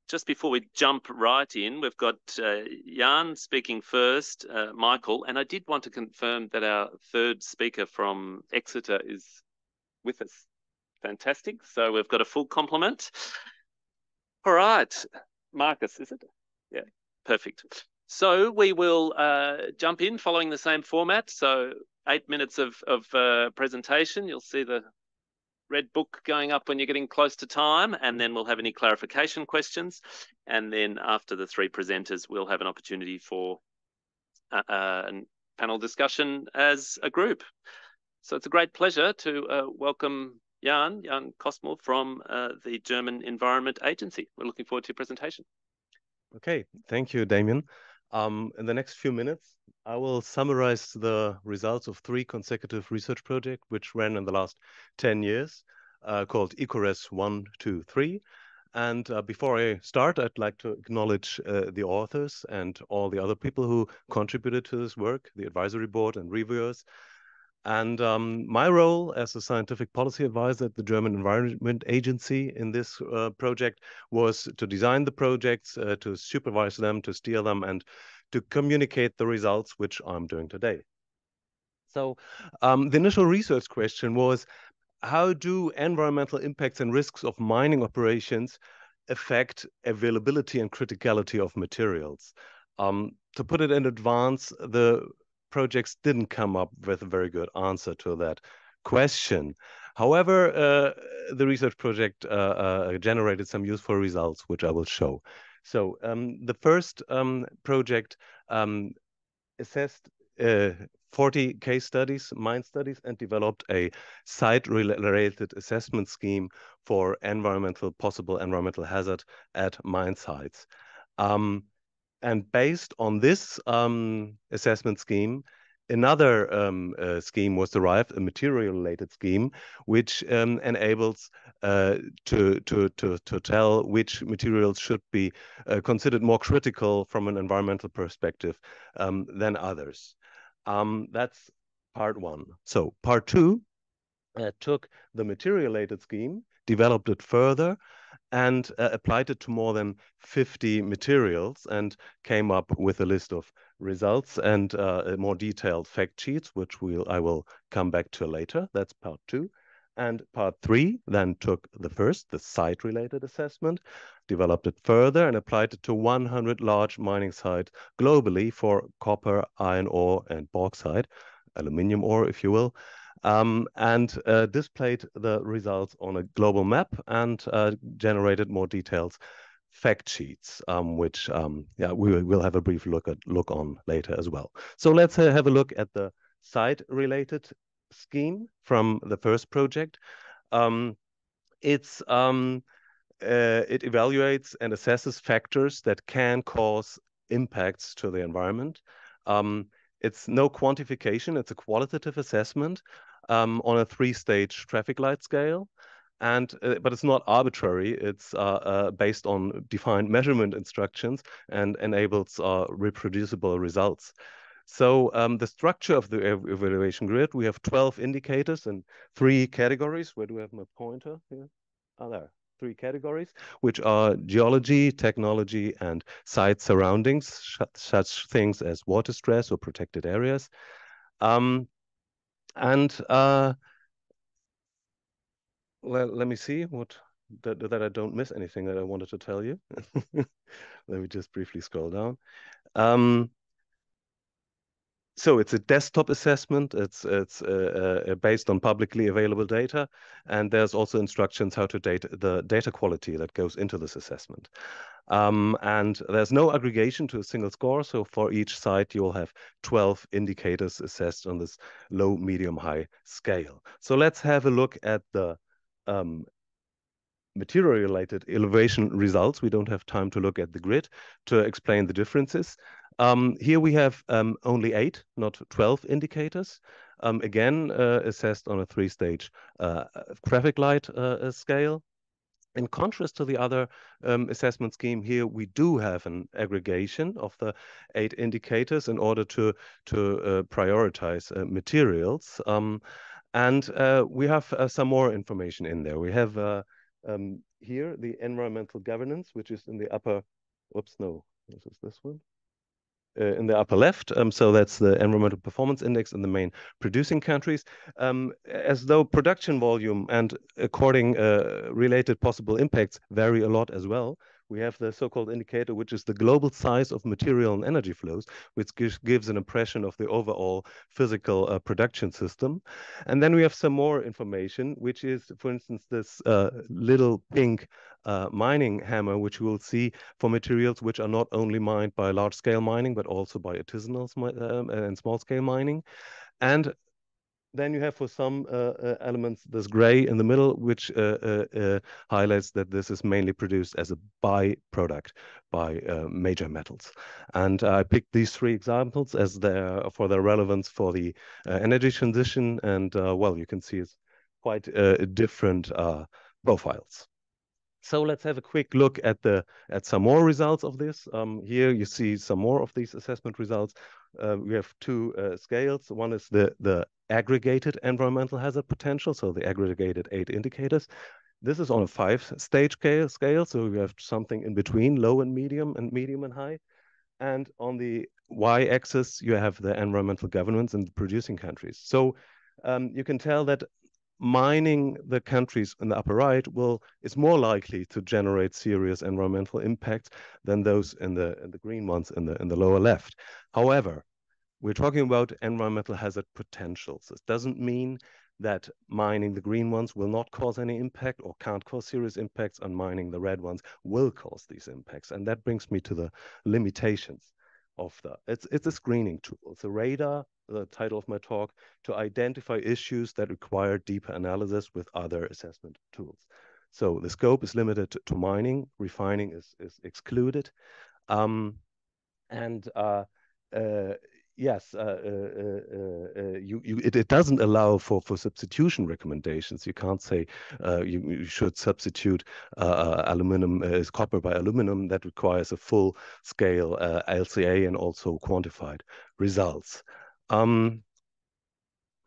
just before we jump right in, we've got Jan speaking first, Michael, and I did want to confirm that our 3rd speaker from Exeter is with us. Fantastic. So we've got a full complement. All right. Marcus, is it? Yeah, perfect. So we will jump in following the same format. So 8 minutes of presentation. You'll see the red book going up when you're getting close to time, and then we'll have any clarification questions. And then after the 3 presenters, we'll have an opportunity for a panel discussion as a group. So it's a great pleasure to welcome Jan Kosmo from the German Environment Agency. We're looking forward to your presentation. Okay, thank you, Damien. In the next few minutes, I will summarize the results of 3 consecutive research projects which ran in the last 10 years, called ECORES 1, 2, 3. And before I start, I'd like to acknowledge the authors and all the other people who contributed to this work, the advisory board and reviewers. And my role as a scientific policy advisor at the German Environment Agency in this project was to design the projects, to supervise them, to steer them, and to communicate the results, which I'm doing today. So the initial research question was, how do environmental impacts and risks of mining operations affect availability and criticality of materials? To put it in advance, the projects didn't come up with a very good answer to that question. However, the research project generated some useful results, which I will show. So the first project assessed 40 case studies, mine studies, and developed a site-related assessment scheme for possible environmental hazard at mine sites. And based on this assessment scheme, another scheme was derived, a material-related scheme, which enables to tell which materials should be considered more critical from an environmental perspective than others. That's part 1. So part 2 took the material-related scheme, developed it further, and applied it to more than 50 materials, and came up with a list of results and more detailed fact sheets, which I will come back to later. That's part 2. And part 3 then took the site-related assessment, developed it further, and applied it to 100 large mining sites globally for copper, iron ore, and bauxite, aluminium ore, if you will. And displayed the results on a global map and generated more detailed fact sheets, which we will have a brief look on later as well. So let's have a look at the site-related scheme from the first project. It evaluates and assesses factors that can cause impacts to the environment. It's no quantification, it's a qualitative assessment on a 3-stage traffic light scale. And but it's not arbitrary. It's based on defined measurement instructions and enables reproducible results. So the structure of the evaluation grid, we have 12 indicators and 3 categories. Where do we have my pointer here? Oh, there. 3 categories, which are geology, technology, and site surroundings, such things as water stress or protected areas. Well, let me see that I don't miss anything that I wanted to tell you. Let me just briefly scroll down. So it's a desktop assessment. It's based on publicly available data, and there's also instructions how to date the data quality that goes into this assessment. And there's no aggregation to a single score. So for each site, you'll have 12 indicators assessed on this low, medium, high scale. So let's have a look at the material-related elevation results. We don't have time to look at the grid to explain the differences. Here we have only 8, not 12 indicators. Again, assessed on a 3-stage traffic light scale. In contrast to the other assessment scheme here, we do have an aggregation of the 8 indicators in order to prioritize materials. And we have some more information in there. We have here the environmental governance, which is in the upper, whoops, no, this is this one. In the upper left. So that's the environmental performance index in the main producing countries. As though production volume and according related possible impacts vary a lot as well. We have the so-called indicator, which is the global size of material and energy flows, which gives an impression of the overall physical production system. And then we have some more information, which is, for instance, this little pink mining hammer, which we will see for materials which are not only mined by large-scale mining, but also by artisanal and small-scale mining. And then you have for some elements this gray in the middle, which highlights that this is mainly produced as a byproduct by major metals. And I picked these 3 examples as for their relevance for the energy transition. And well, you can see it's quite different profiles. So let's have a quick look at some more results of this. Here you see some more of these assessment results. We have 2 scales. One is the aggregated environmental hazard potential, so the aggregated 8 indicators. This is on a 5-stage scale, so we have something in between low and medium and high. And on the y-axis, you have the environmental governance in the producing countries. So you can tell that mining the countries in the upper right is more likely to generate serious environmental impacts than those in the green ones in the lower left. However, we're talking about environmental hazard potentials. This doesn't mean that mining the green ones will not cause any impact or can't cause serious impacts, and mining the red ones will cause these impacts. And that brings me to the limitations of it's a screening tool. It's a radar, the title of my talk, to identify issues that require deeper analysis with other assessment tools. So the scope is limited to mining. Refining is excluded. Yes, it doesn't allow for substitution recommendations. You can't say you should substitute aluminum as copper by aluminum. That requires a full scale LCA and also quantified results. So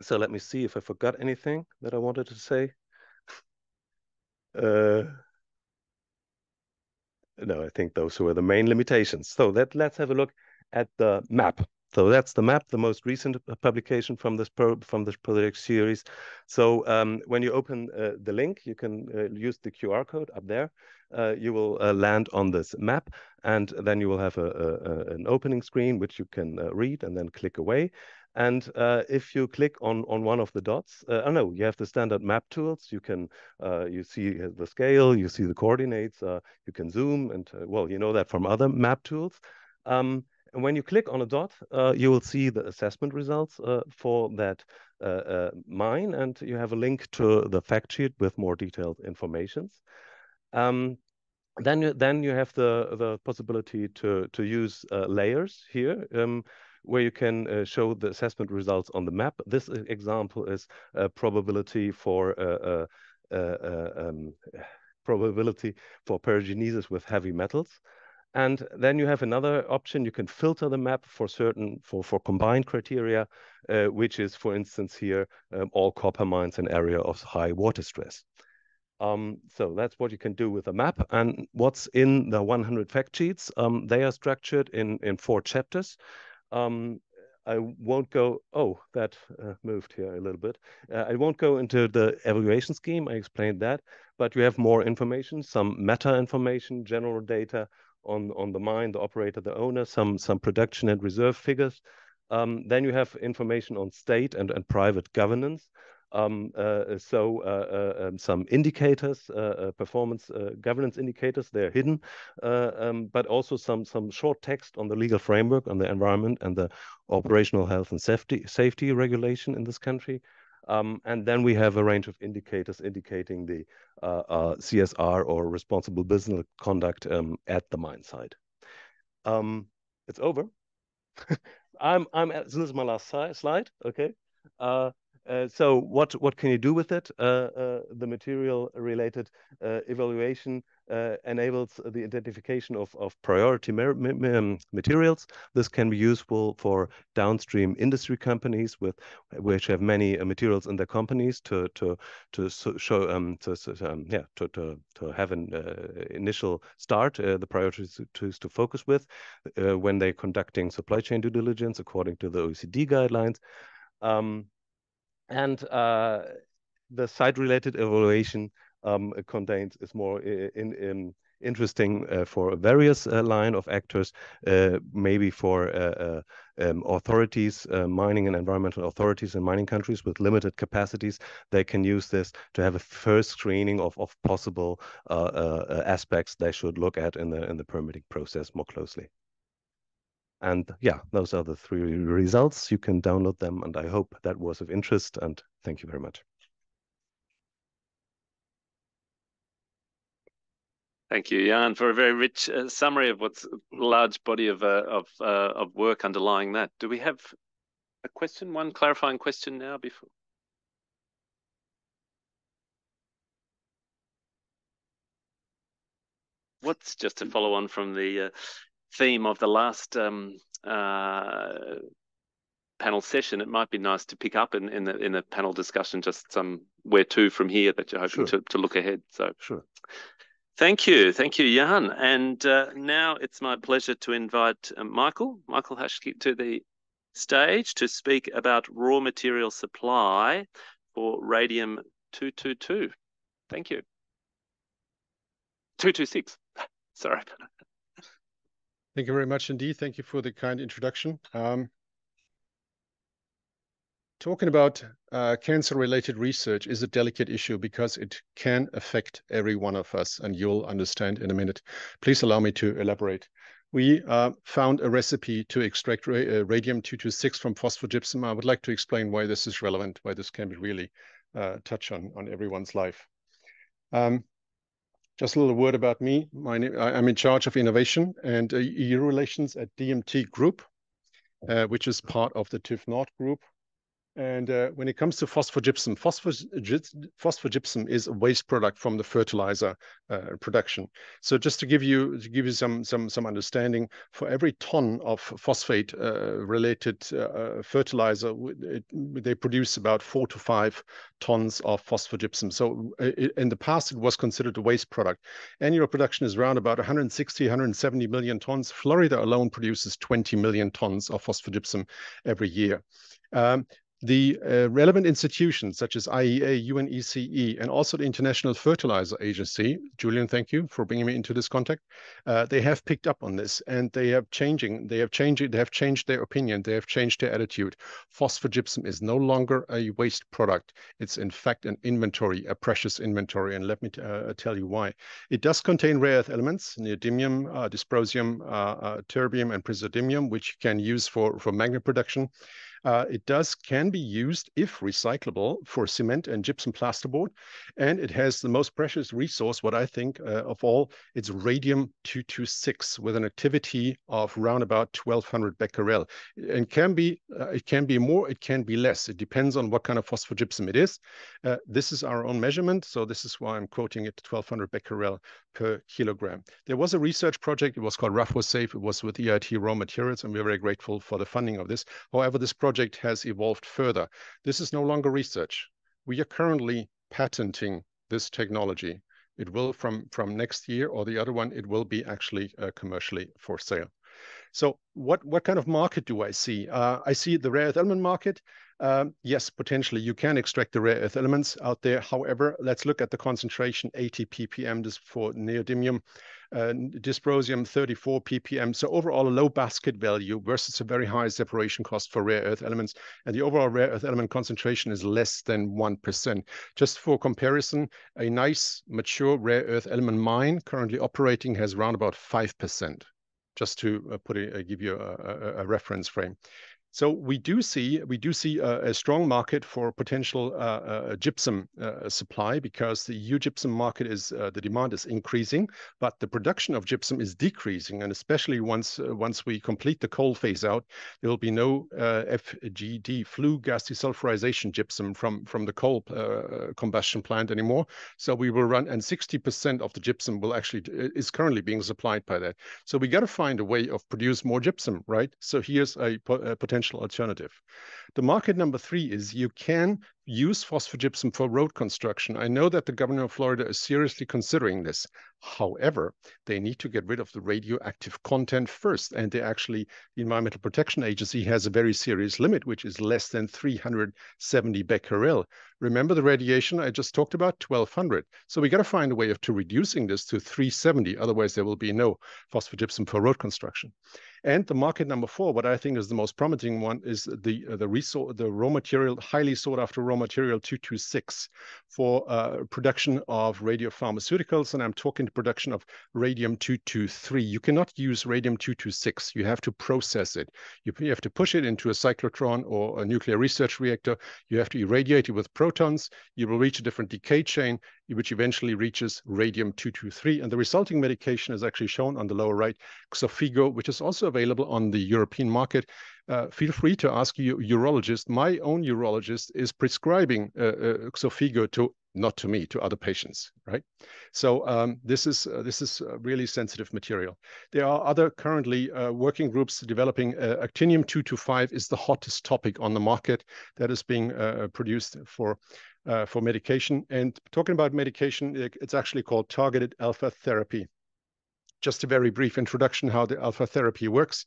let me see if I forgot anything that I wanted to say. No, I think those were the main limitations. So let's have a look at the map. So that's the map, the most recent publication from this project series. So when you open the link, you can use the QR code up there. You will land on this map, and then you will have an opening screen which you can read and then click away. And if you click on one of the dots, no, you have the standard map tools. You can you see the scale, you see the coordinates, you can zoom, and well, you know that from other map tools. And when you click on a dot, you will see the assessment results for that mine, and you have a link to the fact sheet with more detailed informations. Then you have the possibility to use layers here. where you can show the assessment results on the map. This example is probability for probability for perogenesis with heavy metals. And then you have another option. You can filter the map for certain, for combined criteria, which is, for instance, here, all copper mines in area of high water stress. So that's what you can do with a map. And what's in the 100 fact sheets, they are structured in 4 chapters. I won't go, oh, that moved here a little bit. I won't go into the evaluation scheme, I explained that, but you have more information, some meta information, general data on the mine, the operator, the owner, some production and reserve figures. Then you have information on state and private governance. Some indicators, performance governance indicators, they're hidden, but also some short text on the legal framework, on the environment and the operational health and safety regulation in this country. And then we have a range of indicators indicating the CSR or responsible business conduct at the mine site. It's over. This is my last slide. Okay. So what can you do with it? The material-related evaluation enables the identification of priority materials. This can be useful for downstream industry companies which have many materials in their companies to have an initial start, the priorities to focus with when they're conducting supply chain due diligence according to the OECD guidelines. And the site-related evaluation is more interesting for various line of actors, maybe for authorities, mining and environmental authorities in mining countries with limited capacities. They can use this to have a first screening of possible aspects they should look at in the permitting process more closely. And yeah, those are the 3 results. You can download them, and I hope that was of interest, and thank you very much. Thank you, Jan, for a very rich summary of what's a large body of work underlying that. Do we have a question, one clarifying question now before? What's just to follow on from the theme of the last panel session, it might be nice to pick up in the panel discussion just where to from here that you're hoping to look ahead. So sure. Thank you, Jan. And now it's my pleasure to invite Michael Haschke to the stage to speak about raw material supply for radium-222. Thank you. 226. Sorry. Thank you very much indeed. Thank you for the kind introduction. Talking about cancer-related research is a delicate issue because it can affect every one of us, and you'll understand in a minute. Please allow me to elaborate. We found a recipe to extract radium-226 from phosphogypsum. I would like to explain why this is relevant, why this can be really touch on everyone's life. Just a little word about me. I'm in charge of innovation and EU relations at DMT Group, which is part of the TÜV Nord Group. And when it comes to phosphogypsum, phosphogypsum is a waste product from the fertilizer production. So just to give you some understanding, for every ton of phosphate related fertilizer, they produce about 4 to 5 tons of phosphogypsum. So in the past, it was considered a waste product. Annual production is around about 160, 170 million tons. Florida alone produces 20 million tons of phosphogypsum every year. The relevant institutions such as IEA, UNECE, and also the International Fertilizer Agency, Julian, thank you for bringing me into this contact. They have picked up on this, and they have changed their opinion. They have changed their attitude. Phosphogypsum is no longer a waste product. It's in fact an inventory, a precious inventory, and let me tell you why. It does contain rare earth elements, neodymium, dysprosium, terbium, and praseodymium, which you can use for magnet production. It can be used, if recyclable, for cement and gypsum plasterboard. And it has the most precious resource, what I think of all, it's radium-226 with an activity of around about 1200 becquerel. And it can be more, it can be less. It depends on what kind of phosphogypsum it is. This is our own measurement, so this is why I'm quoting it 1200 becquerel per kilogram. There was a research project, it was called RAF was Safe, it was with EIT Raw Materials, and we're very grateful for the funding of this. However, this project has evolved further. This is no longer research. We are currently patenting this technology. It will, from next year or the other one, it will be actually commercially for sale. So what kind of market do I see? I see the rare earth element market. Yes, potentially you can extract the rare earth elements out there. However, let's look at the concentration, 80 ppm this for neodymium, dysprosium 34 ppm. So overall a low basket value versus a very high separation cost for rare earth elements. And the overall rare earth element concentration is less than 1%. Just for comparison, a nice mature rare earth element mine currently operating has around about 5%. Just to give you a reference frame. So we do see a strong market for potential gypsum supply, because the EU gypsum market is the demand is increasing, but the production of gypsum is decreasing, and especially once we complete the coal phase out, there will be no FGD, flue gas desulfurization gypsum from the coal combustion plant anymore. So we will run, and 60% of the gypsum will actually is currently being supplied by that. So we got to find a way of produce more gypsum, right? So here's a potential alternative. The market number 3 is you can use phosphogypsum for road construction. I know that the governor of Florida is seriously considering this. However, they need to get rid of the radioactive content first. And they actually, the Environmental Protection Agency has a very serious limit, which is less than 370 becquerel. Remember the radiation I just talked about, 1200. So we got to find a way to reducing this to 370. Otherwise, there will be no phosphogypsum for road construction. And the market number 4, what I think is the most promising one, is the raw material, highly sought after raw material 226 for production of radiopharmaceuticals. And I'm talking the production of radium-223. You cannot use radium-226. You have to process it. You have to push it into a cyclotron or a nuclear research reactor. You have to irradiate it with protons. You will reach a different decay chain, which eventually reaches radium-223. And the resulting medication is actually shown on the lower right, Xofigo, which is also available on the European market. Feel free to ask your urologist. My own urologist is prescribing Xofigo not to me, to other patients, right? So this is really sensitive material. There are other currently working groups developing actinium-225 is the hottest topic on the market that is being produced for medication. And talking about medication, it's actually called targeted alpha therapy. Just a very brief introduction how the alpha therapy works.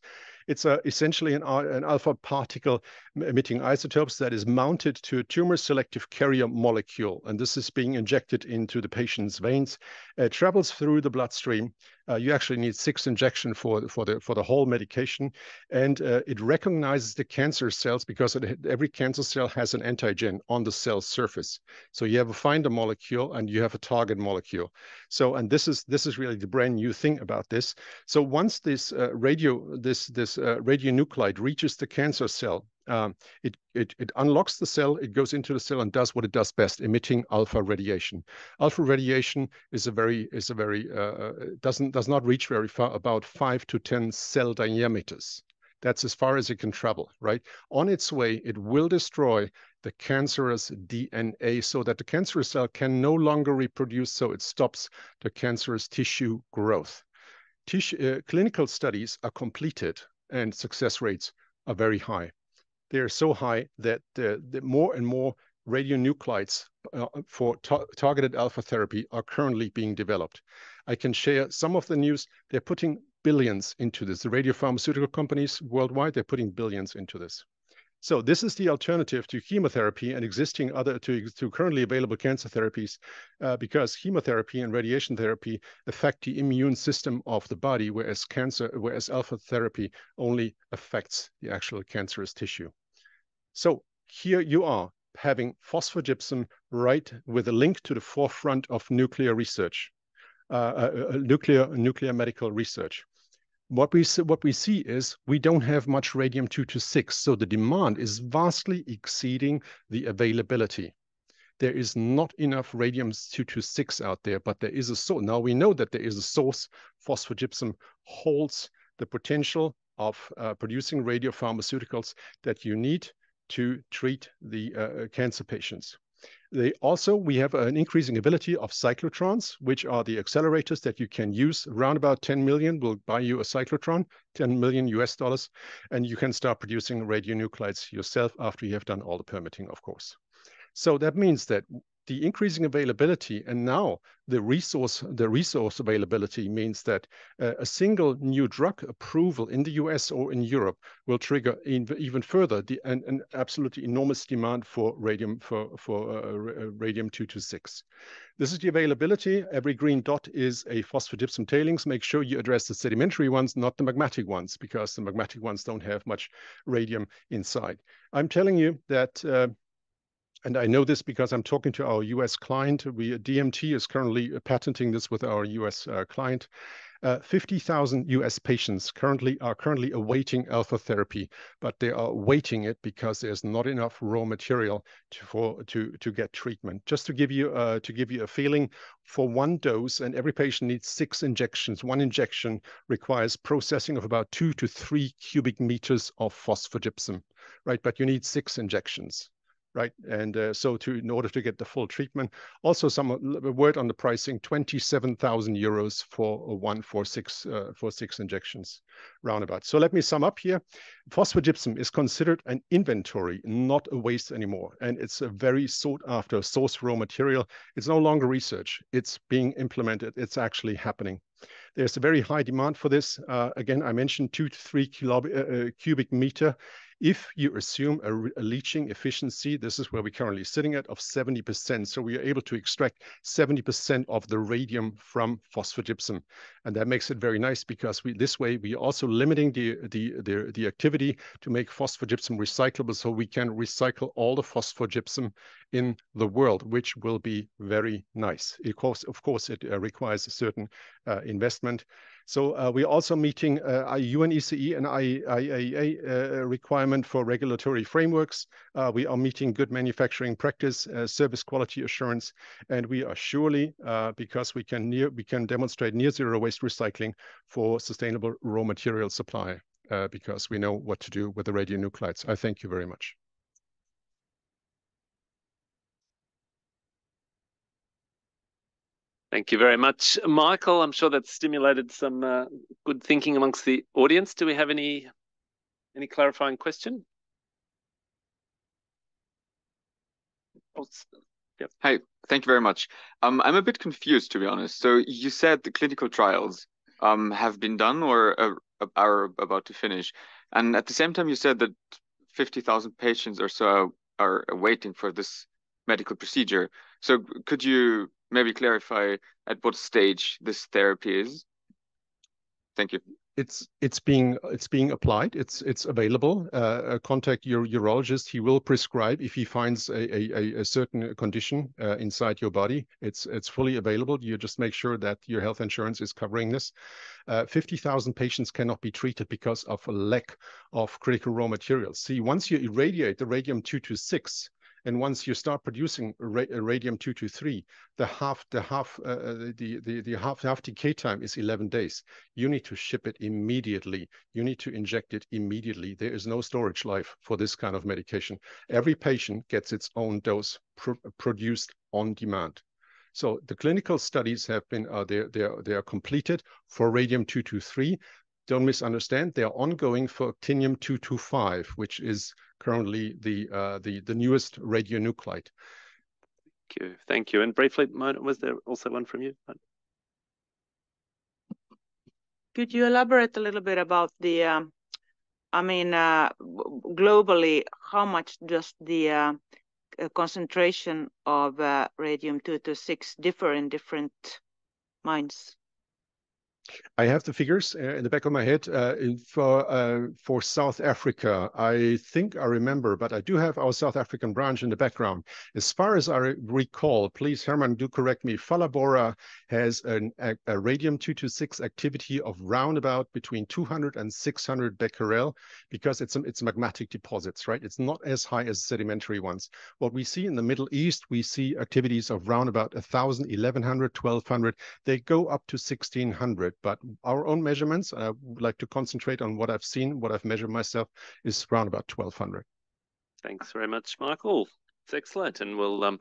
It's essentially an alpha particle emitting isotopes that is mounted to a tumor selective carrier molecule. And this is being injected into the patient's veins. It travels through the bloodstream. You actually need 6 injections for the whole medication. And it recognizes the cancer cells because every cancer cell has an antigen on the cell surface. So you have a finder molecule and you have a target molecule. So, and this is really the brand new thing about this. So once this radionuclide reaches the cancer cell, it unlocks the cell, it goes into the cell and does what it does best, emitting alpha radiation. Alpha radiation does not reach very far, about 5 to 10 cell diameters. That's as far as it can travel, right? On its way, it will destroy the cancerous DNA so that the cancerous cell can no longer reproduce, so it stops the cancerous tissue growth. Clinical studies are completed and success rates are very high. They are so high that the more and more radionuclides for targeted alpha therapy are currently being developed. I can share some of the news. They're putting billions into this. The radiopharmaceutical companies worldwide, they're putting billions into this. So this is the alternative to chemotherapy and existing to currently available cancer therapies, because chemotherapy and radiation therapy affect the immune system of the body, whereas alpha therapy only affects the actual cancerous tissue. So here you are having phosphogypsum right with a link to the forefront of nuclear research, nuclear medical research. what we see is we don't have much radium-226, so the demand is vastly exceeding the availability. There is not enough radium-226 out there, but there is a source. Now we know that there is a source. Phosphogypsum holds the potential of producing radiopharmaceuticals that you need to treat the cancer patients. We have an increasing ability of cyclotrons, which are the accelerators that you can use. Around about 10 million will buy you a cyclotron, 10 million US dollars, and you can start producing radionuclides yourself after you have done all the permitting, of course. So that means that the increasing availability and now the resource availability means that a single new drug approval in the US or in Europe will trigger even further an absolutely enormous demand for radium-226. This is the availability. Every green dot is a phosphogypsum tailings. Make sure you address the sedimentary ones, not the magmatic ones, because the magmatic ones don't have much radium inside. I'm telling you that and I know this because I'm talking to our US client. DMT is currently patenting this with our US client. 50,000 US patients are currently awaiting alpha therapy, but they are waiting it because there's not enough raw material to get treatment. Just to give you a feeling, for one dose, and every patient needs 6 injections. One injection requires processing of about 2 to 3 cubic meters of phosphogypsum, right? But you need 6 injections. Right, and in order to get the full treatment, also a word on the pricing: 27,000 euros for 6 injections, roundabout. So let me sum up here. Phosphogypsum is considered an inventory, not a waste anymore, and it's a very sought after source raw material. It's no longer research; it's being implemented. It's actually happening. There's a very high demand for this. Again, I mentioned 2 to 3 cubic meter. If you assume a leaching efficiency, this is where we're currently sitting at, of 70%. So we are able to extract 70% of the radium from phosphogypsum. And that makes it very nice because this way we are also limiting the activity to make phosphogypsum recyclable, so we can recycle all the phosphogypsum in the world, which will be very nice. Of course, it requires a certain investment. So we're also meeting UNECE and IAEA requirement for regulatory frameworks. We are meeting good manufacturing practice, service quality assurance, and we are surely, because we can demonstrate near zero waste recycling for sustainable raw material supply, because we know what to do with the radionuclides. I thank you very much. Thank you very much, Michael. I'm sure that stimulated some good thinking amongst the audience. Do we have any clarifying question? Oh, yep. Hi, thank you very much. I'm a bit confused, to be honest. So you said the clinical trials have been done or are about to finish, and at the same time you said that 50,000 patients or so are waiting for this medical procedure. So could you maybe clarify at what stage this therapy is? Thank you. It's being applied. It's available. Contact your urologist. He will prescribe if he finds a certain condition inside your body. It's fully available. You just make sure that your health insurance is covering this. 50,000 patients cannot be treated because of a lack of critical raw materials. See, once you irradiate the radium-226, and once you start producing radium-223, the half decay time is 11 days. You need to ship it immediately. You need to inject it immediately. There is no storage life for this kind of medication. Every patient gets its own dose produced on demand. So the clinical studies have been they are completed for radium-223. Don't misunderstand, they are ongoing for actinium-225, which is currently the newest radionuclide. Thank you. And briefly, Mona, was there also one from you? Could you elaborate a little bit about the, globally, how much does the concentration of radium-226 differ in different mines? I have the figures in the back of my head for South Africa. I think I remember, but I do have our South African branch in the background. As far as I recall, please, Herman, do correct me. Phalaborwa has a radium-226 activity of roundabout between 200 and 600 becquerel because it's magmatic deposits, right? It's not as high as sedimentary ones. What we see in the Middle East, we see activities of roundabout 1,000, 1,100, 1,200. They go up to 1,600. But our own measurements, I would like to concentrate on what I've seen, what I've measured myself, is around about 1,200. Thanks very much, Michael. It's excellent, and we'll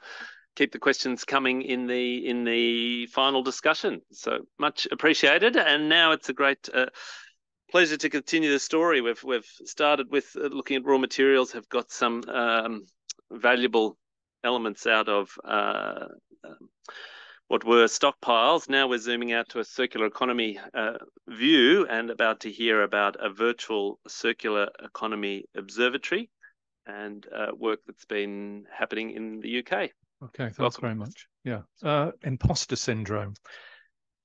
keep the questions coming in the final discussion. So much appreciated. And now it's a great pleasure to continue the story. We've started with looking at raw materials, have got some valuable elements out of what were stockpiles. Now we're zooming out to a circular economy view and about to hear about a virtual circular economy observatory and work that's been happening in the UK. Okay, thanks very much. Yeah, imposter syndrome.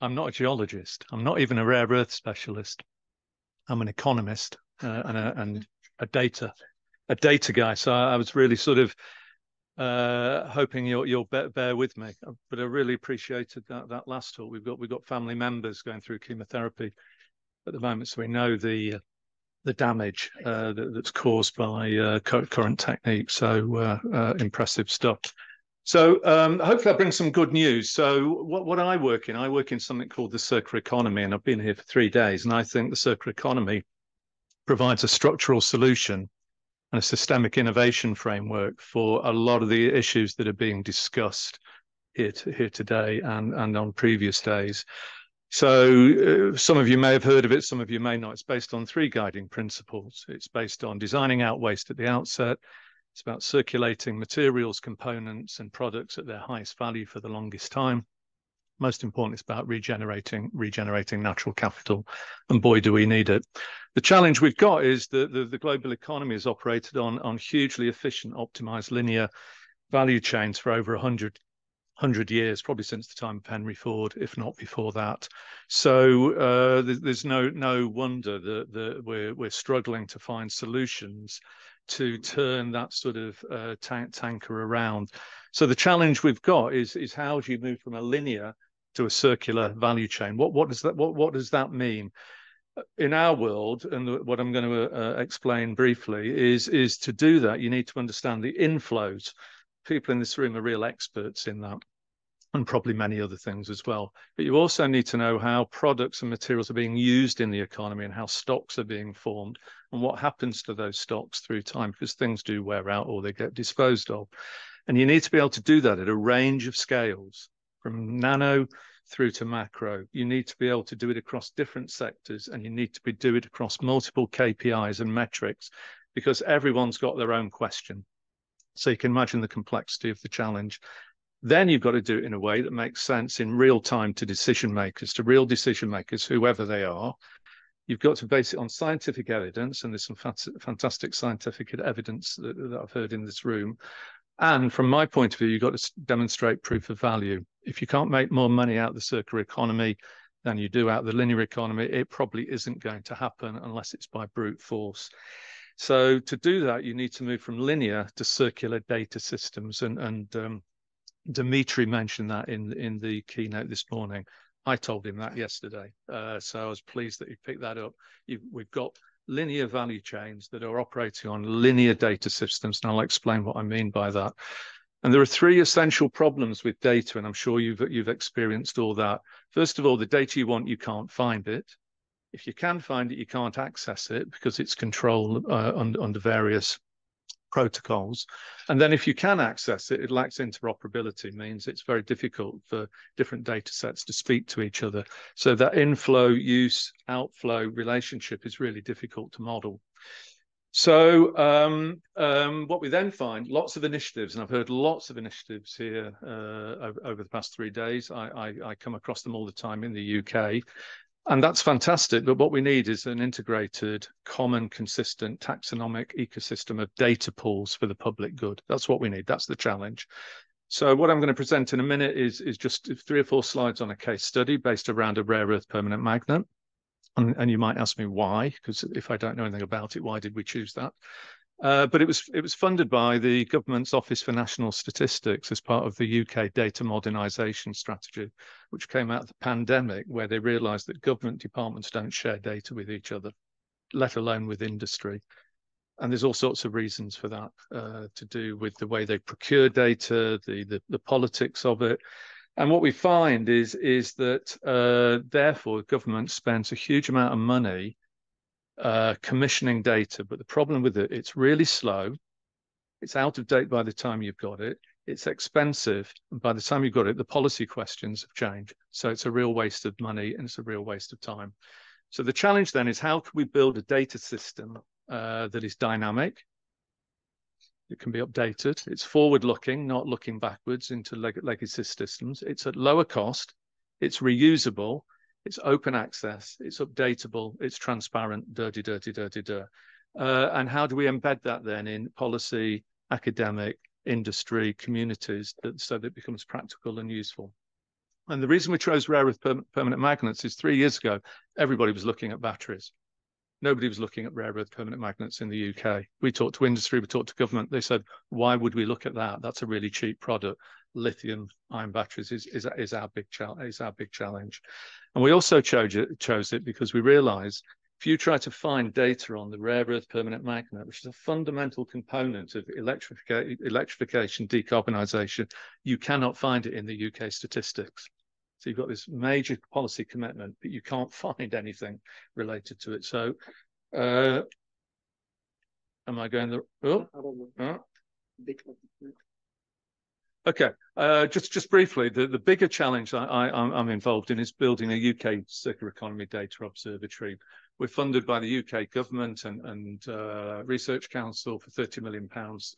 I'm not a geologist. I'm not even a rare earth specialist. I'm an economist and a data guy. So I was really sort of hoping you'll bear with me, but I really appreciated that last talk. We've got family members going through chemotherapy at the moment, so we know the damage that's caused by current techniques. So impressive stuff. So hopefully I bring some good news. So what I work in something called the circular economy, and I've been here for 3 days, and I think the circular economy provides a structural solution and a systemic innovation framework for a lot of the issues that are being discussed here today and on previous days. So some of you may have heard of it, some of you may not. It's based on 3 guiding principles. It's based on designing out waste at the outset. It's about circulating materials, components, and products at their highest value for the longest time. Most important, it's about regenerating natural capital, and boy, do we need it. The challenge we've got is that the global economy is operated on hugely efficient, optimized linear value chains for over 100 years, probably since the time of Henry Ford, if not before that. So there's no wonder that we're struggling to find solutions to turn that sort of tanker around. So the challenge we've got is how do you move from a linear to a circular value chain? What does that mean? In our world, and what I'm going to explain briefly is to do that, you need to understand the inflows. People in this room are real experts in that, and probably many other things as well. But you also need to know how products and materials are being used in the economy and how stocks are being formed and what happens to those stocks through time, because things do wear out or they get disposed of. And you need to be able to do that at a range of scales, from nano through to macro. You need to be able to do it across different sectors, and you need to do it across multiple KPIs and metrics, because everyone's got their own question. So you can imagine the complexity of the challenge. Then you've got to do it in a way that makes sense in real time to real decision makers, whoever they are. You've got to base it on scientific evidence, and there's some fantastic scientific evidence that I've heard in this room. And from my point of view, you've got to demonstrate proof of value. If you can't make more money out of the circular economy than you do out of the linear economy, it probably isn't going to happen unless it's by brute force. So to do that, you need to move from linear to circular data systems. And Dimitri mentioned that in the keynote this morning. I told him that yesterday. So I was pleased that he picked that up. We've got linear value chains that are operating on linear data systems, and I'll explain what I mean by that. And there are 3 essential problems with data, and I'm sure you've experienced all that. First of all, the data you want, you can't find it. If you can find it, you can't access it because it's controlled under various protocols. And then if you can access it, it lacks interoperability, means it's very difficult for different data sets to speak to each other. So that inflow, use, outflow relationship is really difficult to model. So what we then find, lots of initiatives, and I've heard lots of initiatives here over the past 3 days. I come across them all the time in the UK. And that's fantastic, but what we need is an integrated, common, consistent taxonomic ecosystem of data pools for the public good. That's what we need. That's the challenge. So what I'm going to present in a minute is just 3 or 4 slides on a case study based around a rare earth permanent magnet. And you might ask me why, because if I don't know anything about it, why did we choose that? But it was funded by the government's Office for National Statistics as part of the UK data modernisation strategy, which came out of the pandemic, where they realised that government departments don't share data with each other, let alone with industry. And there's all sorts of reasons for that, to do with the way they procure data, the politics of it. And what we find is that therefore government spends a huge amount of money commissioning data, but the problem with it, it's really slow, it's out of date by the time you've got it, it's expensive, and by the time you've got it, the policy questions have changed. So it's a real waste of money and it's a real waste of time. So the challenge then is, how can we build a data system that is dynamic, it can be updated, it's forward-looking, not looking backwards into legacy systems, it's at lower cost, it's reusable, it's open access, it's updatable, it's transparent, and how do we embed that then in policy, academic, industry, communities, so that it becomes practical and useful? And the reason we chose rare earth permanent magnets is 3 years ago, everybody was looking at batteries. Nobody was looking at rare earth permanent magnets in the UK. We talked to industry, we talked to government. They said, why would we look at that? That's a really cheap product. Lithium-ion batteries is our big challenge. And we also chose it because we realized if you try to find data on the rare earth permanent magnet, which is a fundamental component of electrification, decarbonisation, you cannot find it in the UK statistics. So you've got this major policy commitment, but you can't find anything related to it. So, am I going the? Okay, just briefly, the bigger challenge I'm involved in is building a UK circular economy data observatory. We're funded by the UK government and Research Council for £30 million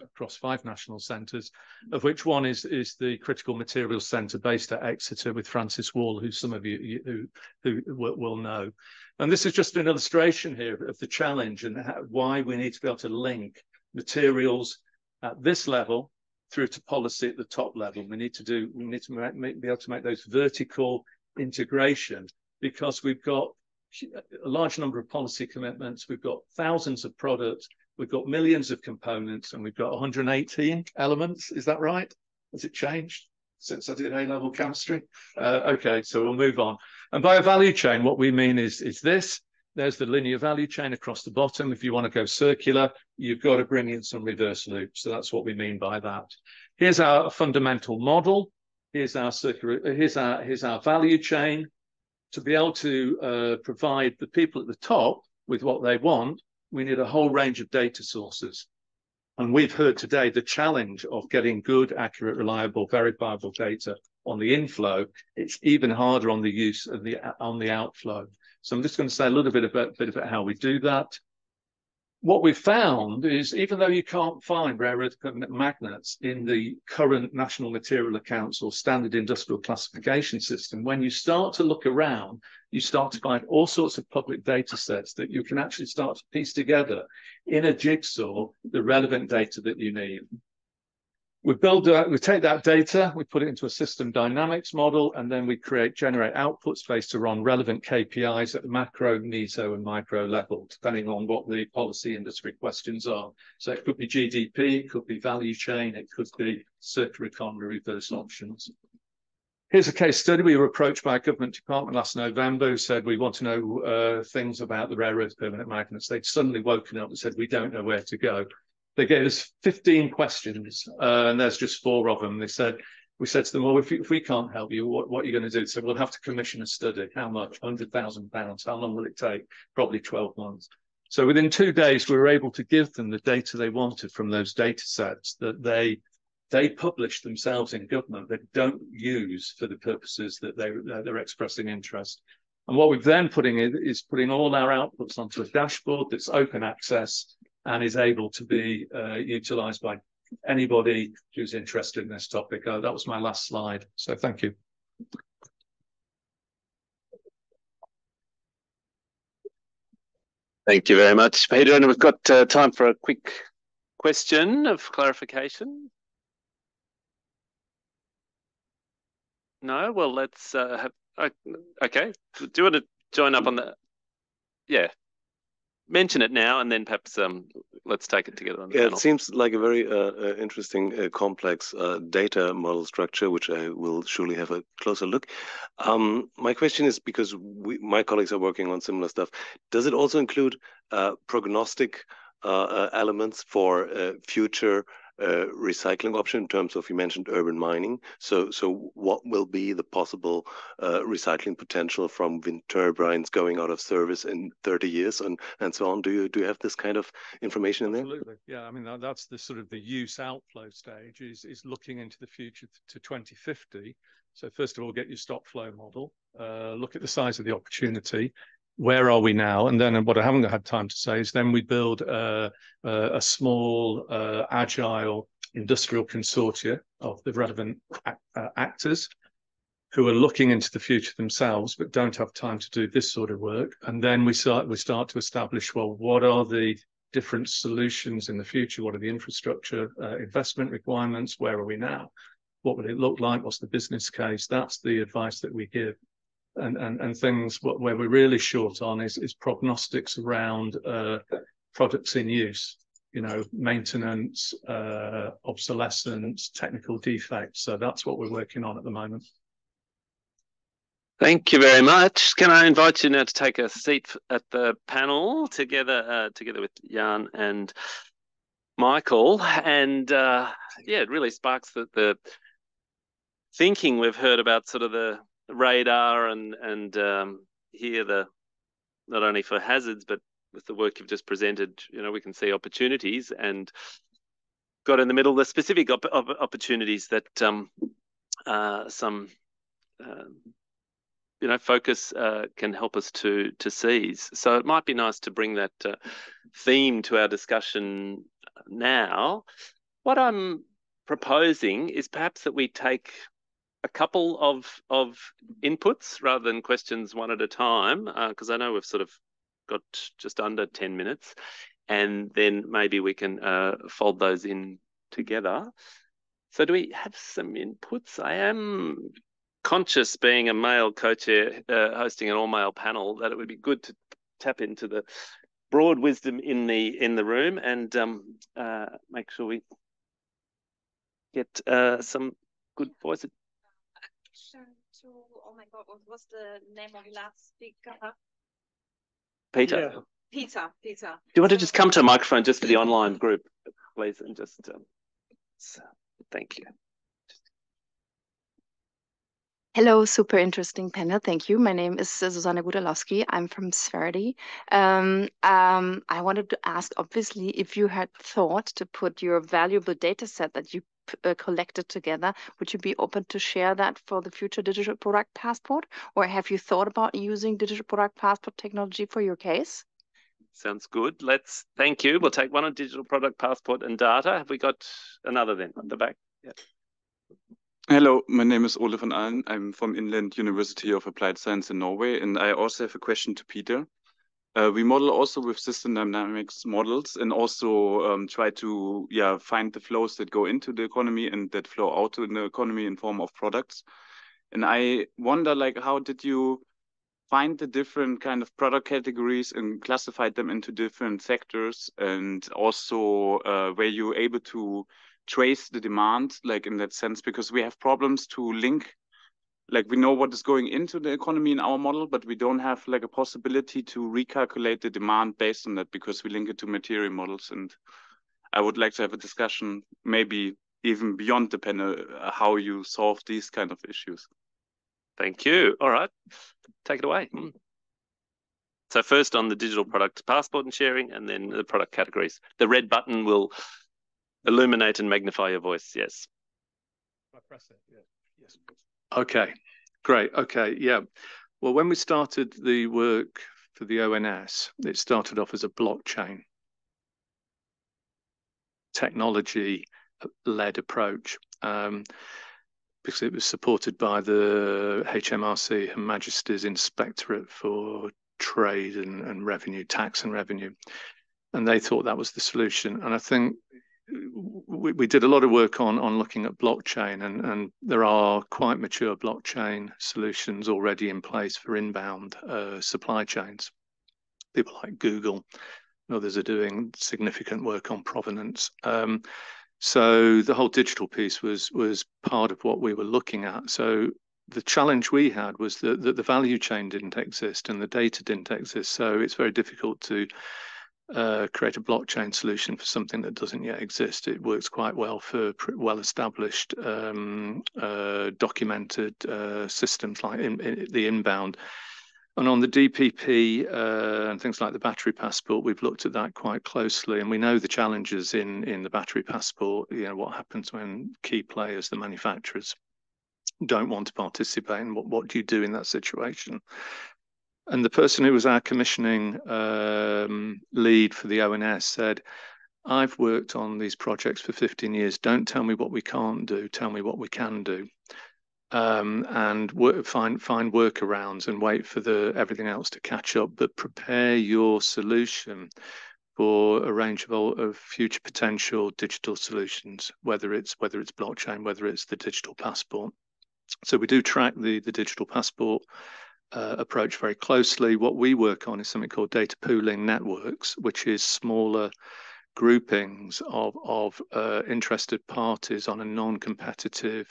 across 5 national centres, of which one is the Critical Materials Centre based at Exeter with Francis Wall, who some of you who will know. And this is just an illustration here of the challenge and why we need to be able to link materials at this level through to policy at the top level. We need to be able to make those vertical integration, because we've got a large number of policy commitments, we've got thousands of products, we've got millions of components, and we've got 118 elements. Is that right? Has it changed since I did A-level chemistry? Okay, so we'll move on. And by a value chain, what we mean is this. There's the linear value chain across the bottom. If you want to go circular, you've got to bring in some reverse loops. So that's what we mean by that. Here's our fundamental model. Here's our value chain. To be able to provide the people at the top with what they want, we need a whole range of data sources. And we've heard today the challenge of getting good, accurate, reliable, verifiable data on the inflow. It's even harder on the use of on the outflow. So I'm just going to say a little bit about how we do that. What we've found is, even though you can't find rare earth permanent magnets in the current National Material Accounts or Standard Industrial Classification System, when you start to look around, you start to find all sorts of public data sets that you can actually start to piece together in a jigsaw the relevant data that you need. We take that data, we put it into a system dynamics model, and then we generate outputs based around relevant KPIs at macro, meso, and micro level, depending on what the policy industry questions are. So it could be GDP, it could be value chain, it could be circular economy reverse options. Here's a case study. We were approached by a government department last November who said, we want to know things about the rare earth permanent magnets. They'd suddenly woken up and said, we don't know where to go. They gave us 15 questions, and there's just 4 of them. We said to them, well, if we can't help you, what are you going to do? So we'll have to commission a study. How much? £100,000. How long will it take? Probably 12 months. So within 2 days, we were able to give them the data they wanted from those data sets that they publish themselves in government, they don't use for the purposes that they're expressing interest. And what we've then putting all our outputs onto a dashboard that's open access and is able to be utilised by anybody who's interested in this topic. That was my last slide, so thank you. Thank you very much, Peter. And we've got time for a quick question of clarification. No? Well, let's have... Okay. Do you want to join up on that? Yeah. Mention it now, and then perhaps let's take it together on the panel. It seems like a very interesting, complex data model structure, which I will surely have a closer look. My question is, because my colleagues are working on similar stuff, does it also include prognostic elements for future recycling option in terms of, you mentioned urban mining? So what will be the possible recycling potential from wind turbines going out of service in 30 years and so on? Do you have this kind of information in there? Absolutely. Yeah, I mean, that's the sort of the use outflow stage is looking into the future to 2050. So first of all, get your stock flow model, look at the size of the opportunity. Where are we now? And then what I haven't had time to say is then we build a small, agile industrial consortia of the relevant actors who are looking into the future themselves, but don't have time to do this sort of work. And then we start to establish, well, what are the different solutions in the future? What are the infrastructure investment requirements? Where are we now? What would it look like? What's the business case? That's the advice that we give. And things where we're really short on is prognostics around products in use, you know, maintenance, obsolescence, technical defects. So that's what we're working on at the moment. Thank you very much. Can I invite you now to take a seat at the panel together with Jan and Michael? And yeah, it really sparks the thinking we've heard about sort of the radar and here not only for hazards, but with the work you've just presented, you know, we can see opportunities, and got in the middle the specific opportunities that some you know, focus can help us to seize. So it might be nice to bring that theme to our discussion now. What I'm proposing is perhaps that we take a couple of inputs rather than questions one at a time, because I know we've sort of got just under 10 minutes, and then maybe we can fold those in together. So do we have some inputs? I am conscious, being a male co-chair hosting an all-male panel, that it would be good to tap into the broad wisdom in the room and make sure we get some good voices. Oh my God, what was the name of the last speaker? Peter. Yeah. Peter. Do you want to just come to a microphone just for the online group, please, and just thank you. Hello, super interesting panel. Thank you. My name is Susanne Gudalowski. I'm from Sverdi. I wanted to ask, obviously, if you had thought to put your valuable data set that you collected together, would you be open to share that for the future digital product passport? Or have you thought about using digital product passport technology for your case? Sounds good. Thank you. We'll take one on digital product passport and data. Have we got another then at the back? Yeah. Hello, my name is Ole van Allen. I'm from Inland University of Applied Science in Norway, and I also have a question to Peter. We model also with system dynamics models, and also try to find the flows that go into the economy and that flow out to the economy in form of products. And I wonder, like, how did you find the different kind of product categories and classified them into different sectors? And also were you able to trace the demand, like in that sense, because we have problems to link, like we know what is going into the economy in our model, but we don't have like a possibility to recalculate the demand based on that because we link it to material models. And I would like to have a discussion, maybe even beyond the panel, how you solve these kind of issues. Thank you. All right, take it away. So first on the digital product passport and sharing, and then the product categories. The red button will illuminate and magnify your voice. Yes. I press it. Yeah. Yes. Okay. Great. Okay. Yeah. Well, when we started the work for the ONS, it started off as a blockchain technology-led approach, because it was supported by the HMRC, Her Majesty's Inspectorate for Trade and Revenue, Tax and Revenue. And they thought that was the solution. And I think we did a lot of work on looking at blockchain, and there are quite mature blockchain solutions already in place for inbound supply chains. People like Google and others are doing significant work on provenance. So the whole digital piece was part of what we were looking at. So the challenge we had was that the value chain didn't exist and the data didn't exist. So it's very difficult to create a blockchain solution for something that doesn't yet exist. It works quite well for well-established, documented systems like the inbound. And on the DPP and things like the battery passport, we've looked at that quite closely, and we know the challenges in the battery passport. You know, what happens when key players, the manufacturers, don't want to participate, and what do you do in that situation? And the person who was our commissioning lead for the ONS said, I've worked on these projects for 15 years. Don't tell me what we can't do. Tell me what we can do. And find workarounds and wait for everything else to catch up, but prepare your solution for a range of future potential digital solutions, whether it's blockchain, whether it's the digital passport. So we do track the digital passport approach very closely. What we work on is something called data pooling networks, which is smaller groupings of interested parties on a non-competitive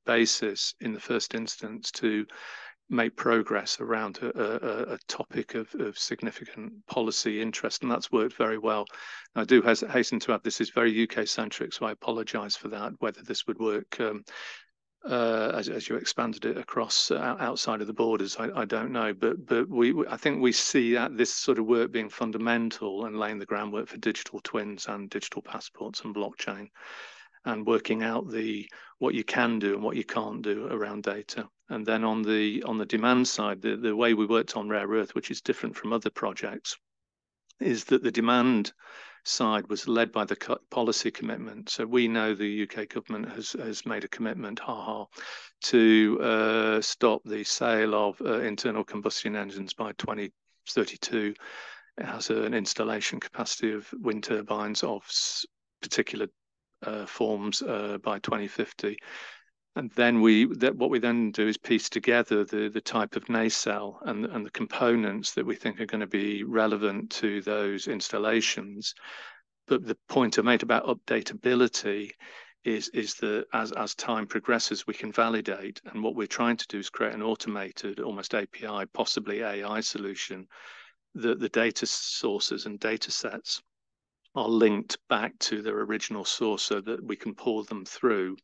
basis in the first instance to make progress around a topic of significant policy interest, and that's worked very well. I do hasten to add this is very UK-centric, so I apologise for that. Whether this would work as you expanded it across outside of the borders, I don't know, but I think we see this sort of work being fundamental and laying the groundwork for digital twins and digital passports and blockchain, and working out what you can do and what you can't do around data. And then on the demand side, the way we worked on rare earth, which is different from other projects, is that the demand side was led by the policy commitment. So we know the UK government has made a commitment, to stop the sale of internal combustion engines by 2032. It has an installation capacity of wind turbines of particular forms by 2050. And then what we then do is piece together the type of nacelle and the components that we think are going to be relevant to those installations. But the point I made about updatability is that as time progresses, we can validate. And what we're trying to do is create an automated, almost API, possibly AI solution, that the data sources and data sets are linked back to their original source so that we can pull them through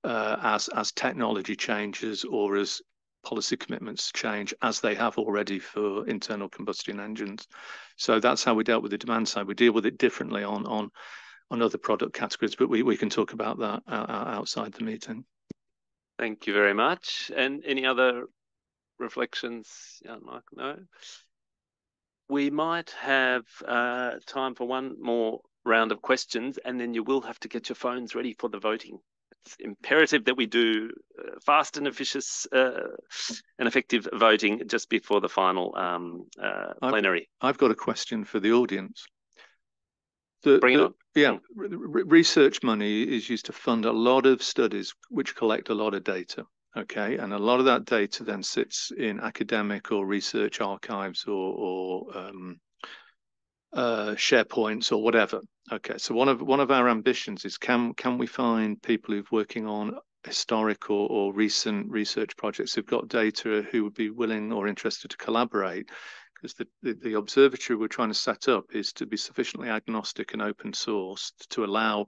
as technology changes or as policy commitments change, as they have already for internal combustion engines. So that's how we dealt with the demand side. We deal with it differently on other product categories, but we can talk about that outside the meeting. Thank you very much. And any other reflections? Yeah, Mike, no? We might have time for one more round of questions, and then you will have to get your phones ready for the voting. It's imperative that we do fast and effective voting just before the final plenary. I've got a question for the audience. Bring it on. Yeah, research money is used to fund a lot of studies which collect a lot of data. Okay, and a lot of that data then sits in academic or research archives or SharePoints or whatever. Okay, so one of our ambitions is can we find people who've working on historic or recent research projects who've got data who would be willing or interested to collaborate? Because the observatory we're trying to set up is to be sufficiently agnostic and open source to allow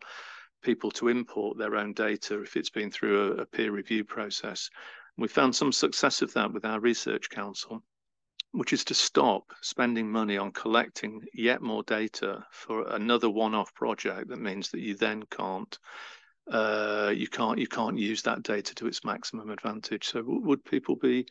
people to import their own data if it's been through a peer review process. We found some success of that with our research council, which is to stop spending money on collecting yet more data for another one-off project. That means that you then can't use that data to its maximum advantage. So would people be,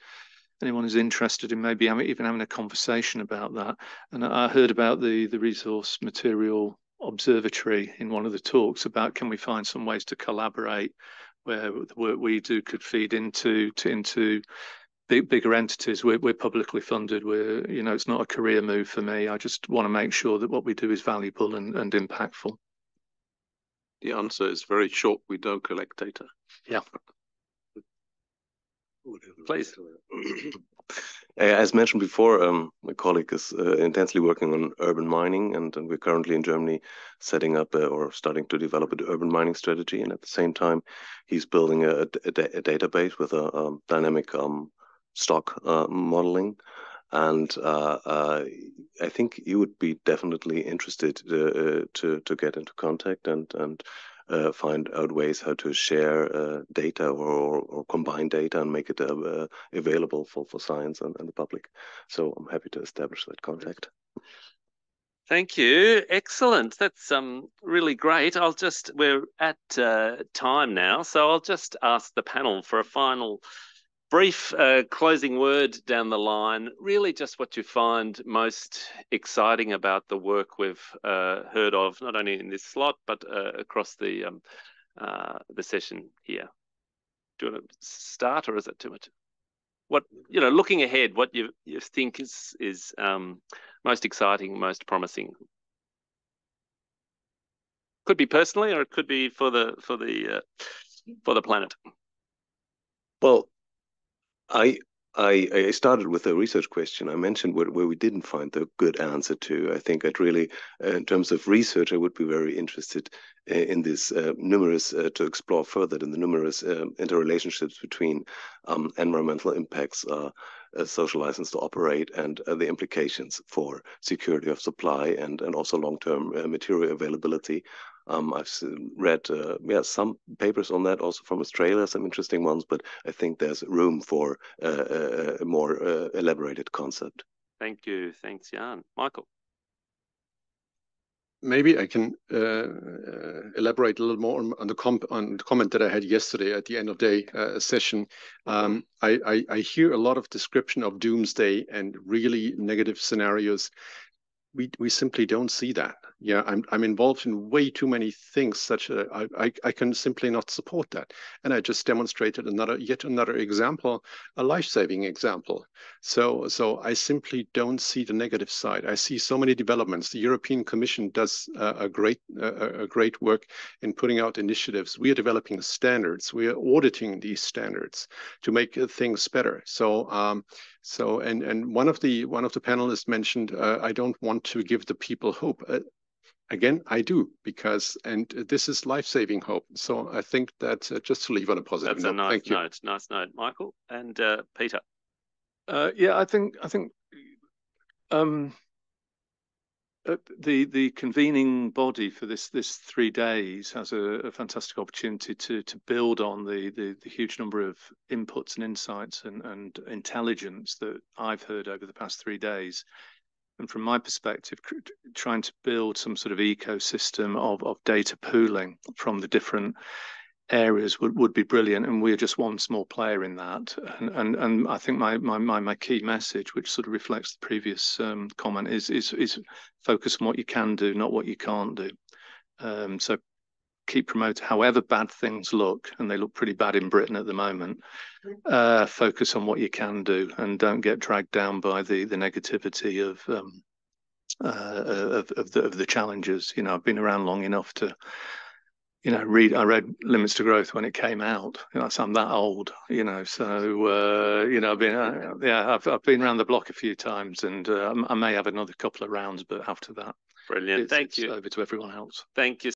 anyone who's interested in maybe even having a conversation about that? And I heard about the resource material observatory in one of the talks about can we find some ways to collaborate where the work we do could feed into bigger entities. We're publicly funded. It's not a career move for me. I just want to make sure that what we do is valuable and impactful. The answer is very short. We don't collect data. Yeah. Please. As mentioned before, my colleague is intensely working on urban mining, and we're currently in Germany setting up or starting to develop an urban mining strategy. And at the same time, he's building a database with a dynamic stock modeling. And I think you would be definitely interested to get into contact and find out ways how to share data or combine data and make it available for science and the public. So I'm happy to establish that contact. Thank you. Excellent. That's really great. We're at time now, so I'll just ask the panel for a final brief closing word down the line. Really just what you find most exciting about the work we've heard of, not only in this slot, but across the session here. Do you want to start, or is that too much? What, looking ahead, what you think is most exciting, most promising? Could be personally, or it could be for the planet. Well, I started with a research question. I mentioned where we didn't find the good answer to. I think I'd really, in terms of research, I would be very interested in this to explore further in the numerous interrelationships between environmental impacts, social license to operate, and the implications for security of supply and also long-term material availability. I've read some papers on that also from Australia, some interesting ones, but I think there's room for a more elaborated concept. Thank you. Thanks, Jan. Michael. Maybe I can elaborate a little more on the comment that I had yesterday at the end of day session. I hear a lot of description of doomsday and really negative scenarios. We simply don't see that. Yeah, I'm involved in way too many things such that I can simply not support that. And I just demonstrated yet another example, a life-saving example. So I simply don't see the negative side. I see so many developments. The European Commission does a great work in putting out initiatives. We are developing standards. We are auditing these standards to make things better. So one of the panelists mentioned, I don't want to give the people hope. Again, I do, and this is life-saving hope. So I think that just to leave on a positive note. Thank you. Nice note, Michael. And Peter. Yeah, I think the convening body for this 3 days has a fantastic opportunity to build on the huge number of inputs and insights and intelligence that I've heard over the past 3 days. And from my perspective, trying to build some sort of ecosystem of data pooling from the different areas would be brilliant, and we're just one small player in that. And I think my key message, which sort of reflects the previous comment, is focus on what you can do, not what you can't do. So keep promoting, however bad things look, and they look pretty bad in Britain at the moment. Focus on what you can do, and don't get dragged down by the negativity of the challenges. I've been around long enough to I read Limits to Growth when it came out. So I'm that old, so I've been around the block a few times, and I may have another couple of rounds, but after that, brilliant. Thank you. Over to everyone else. Thank you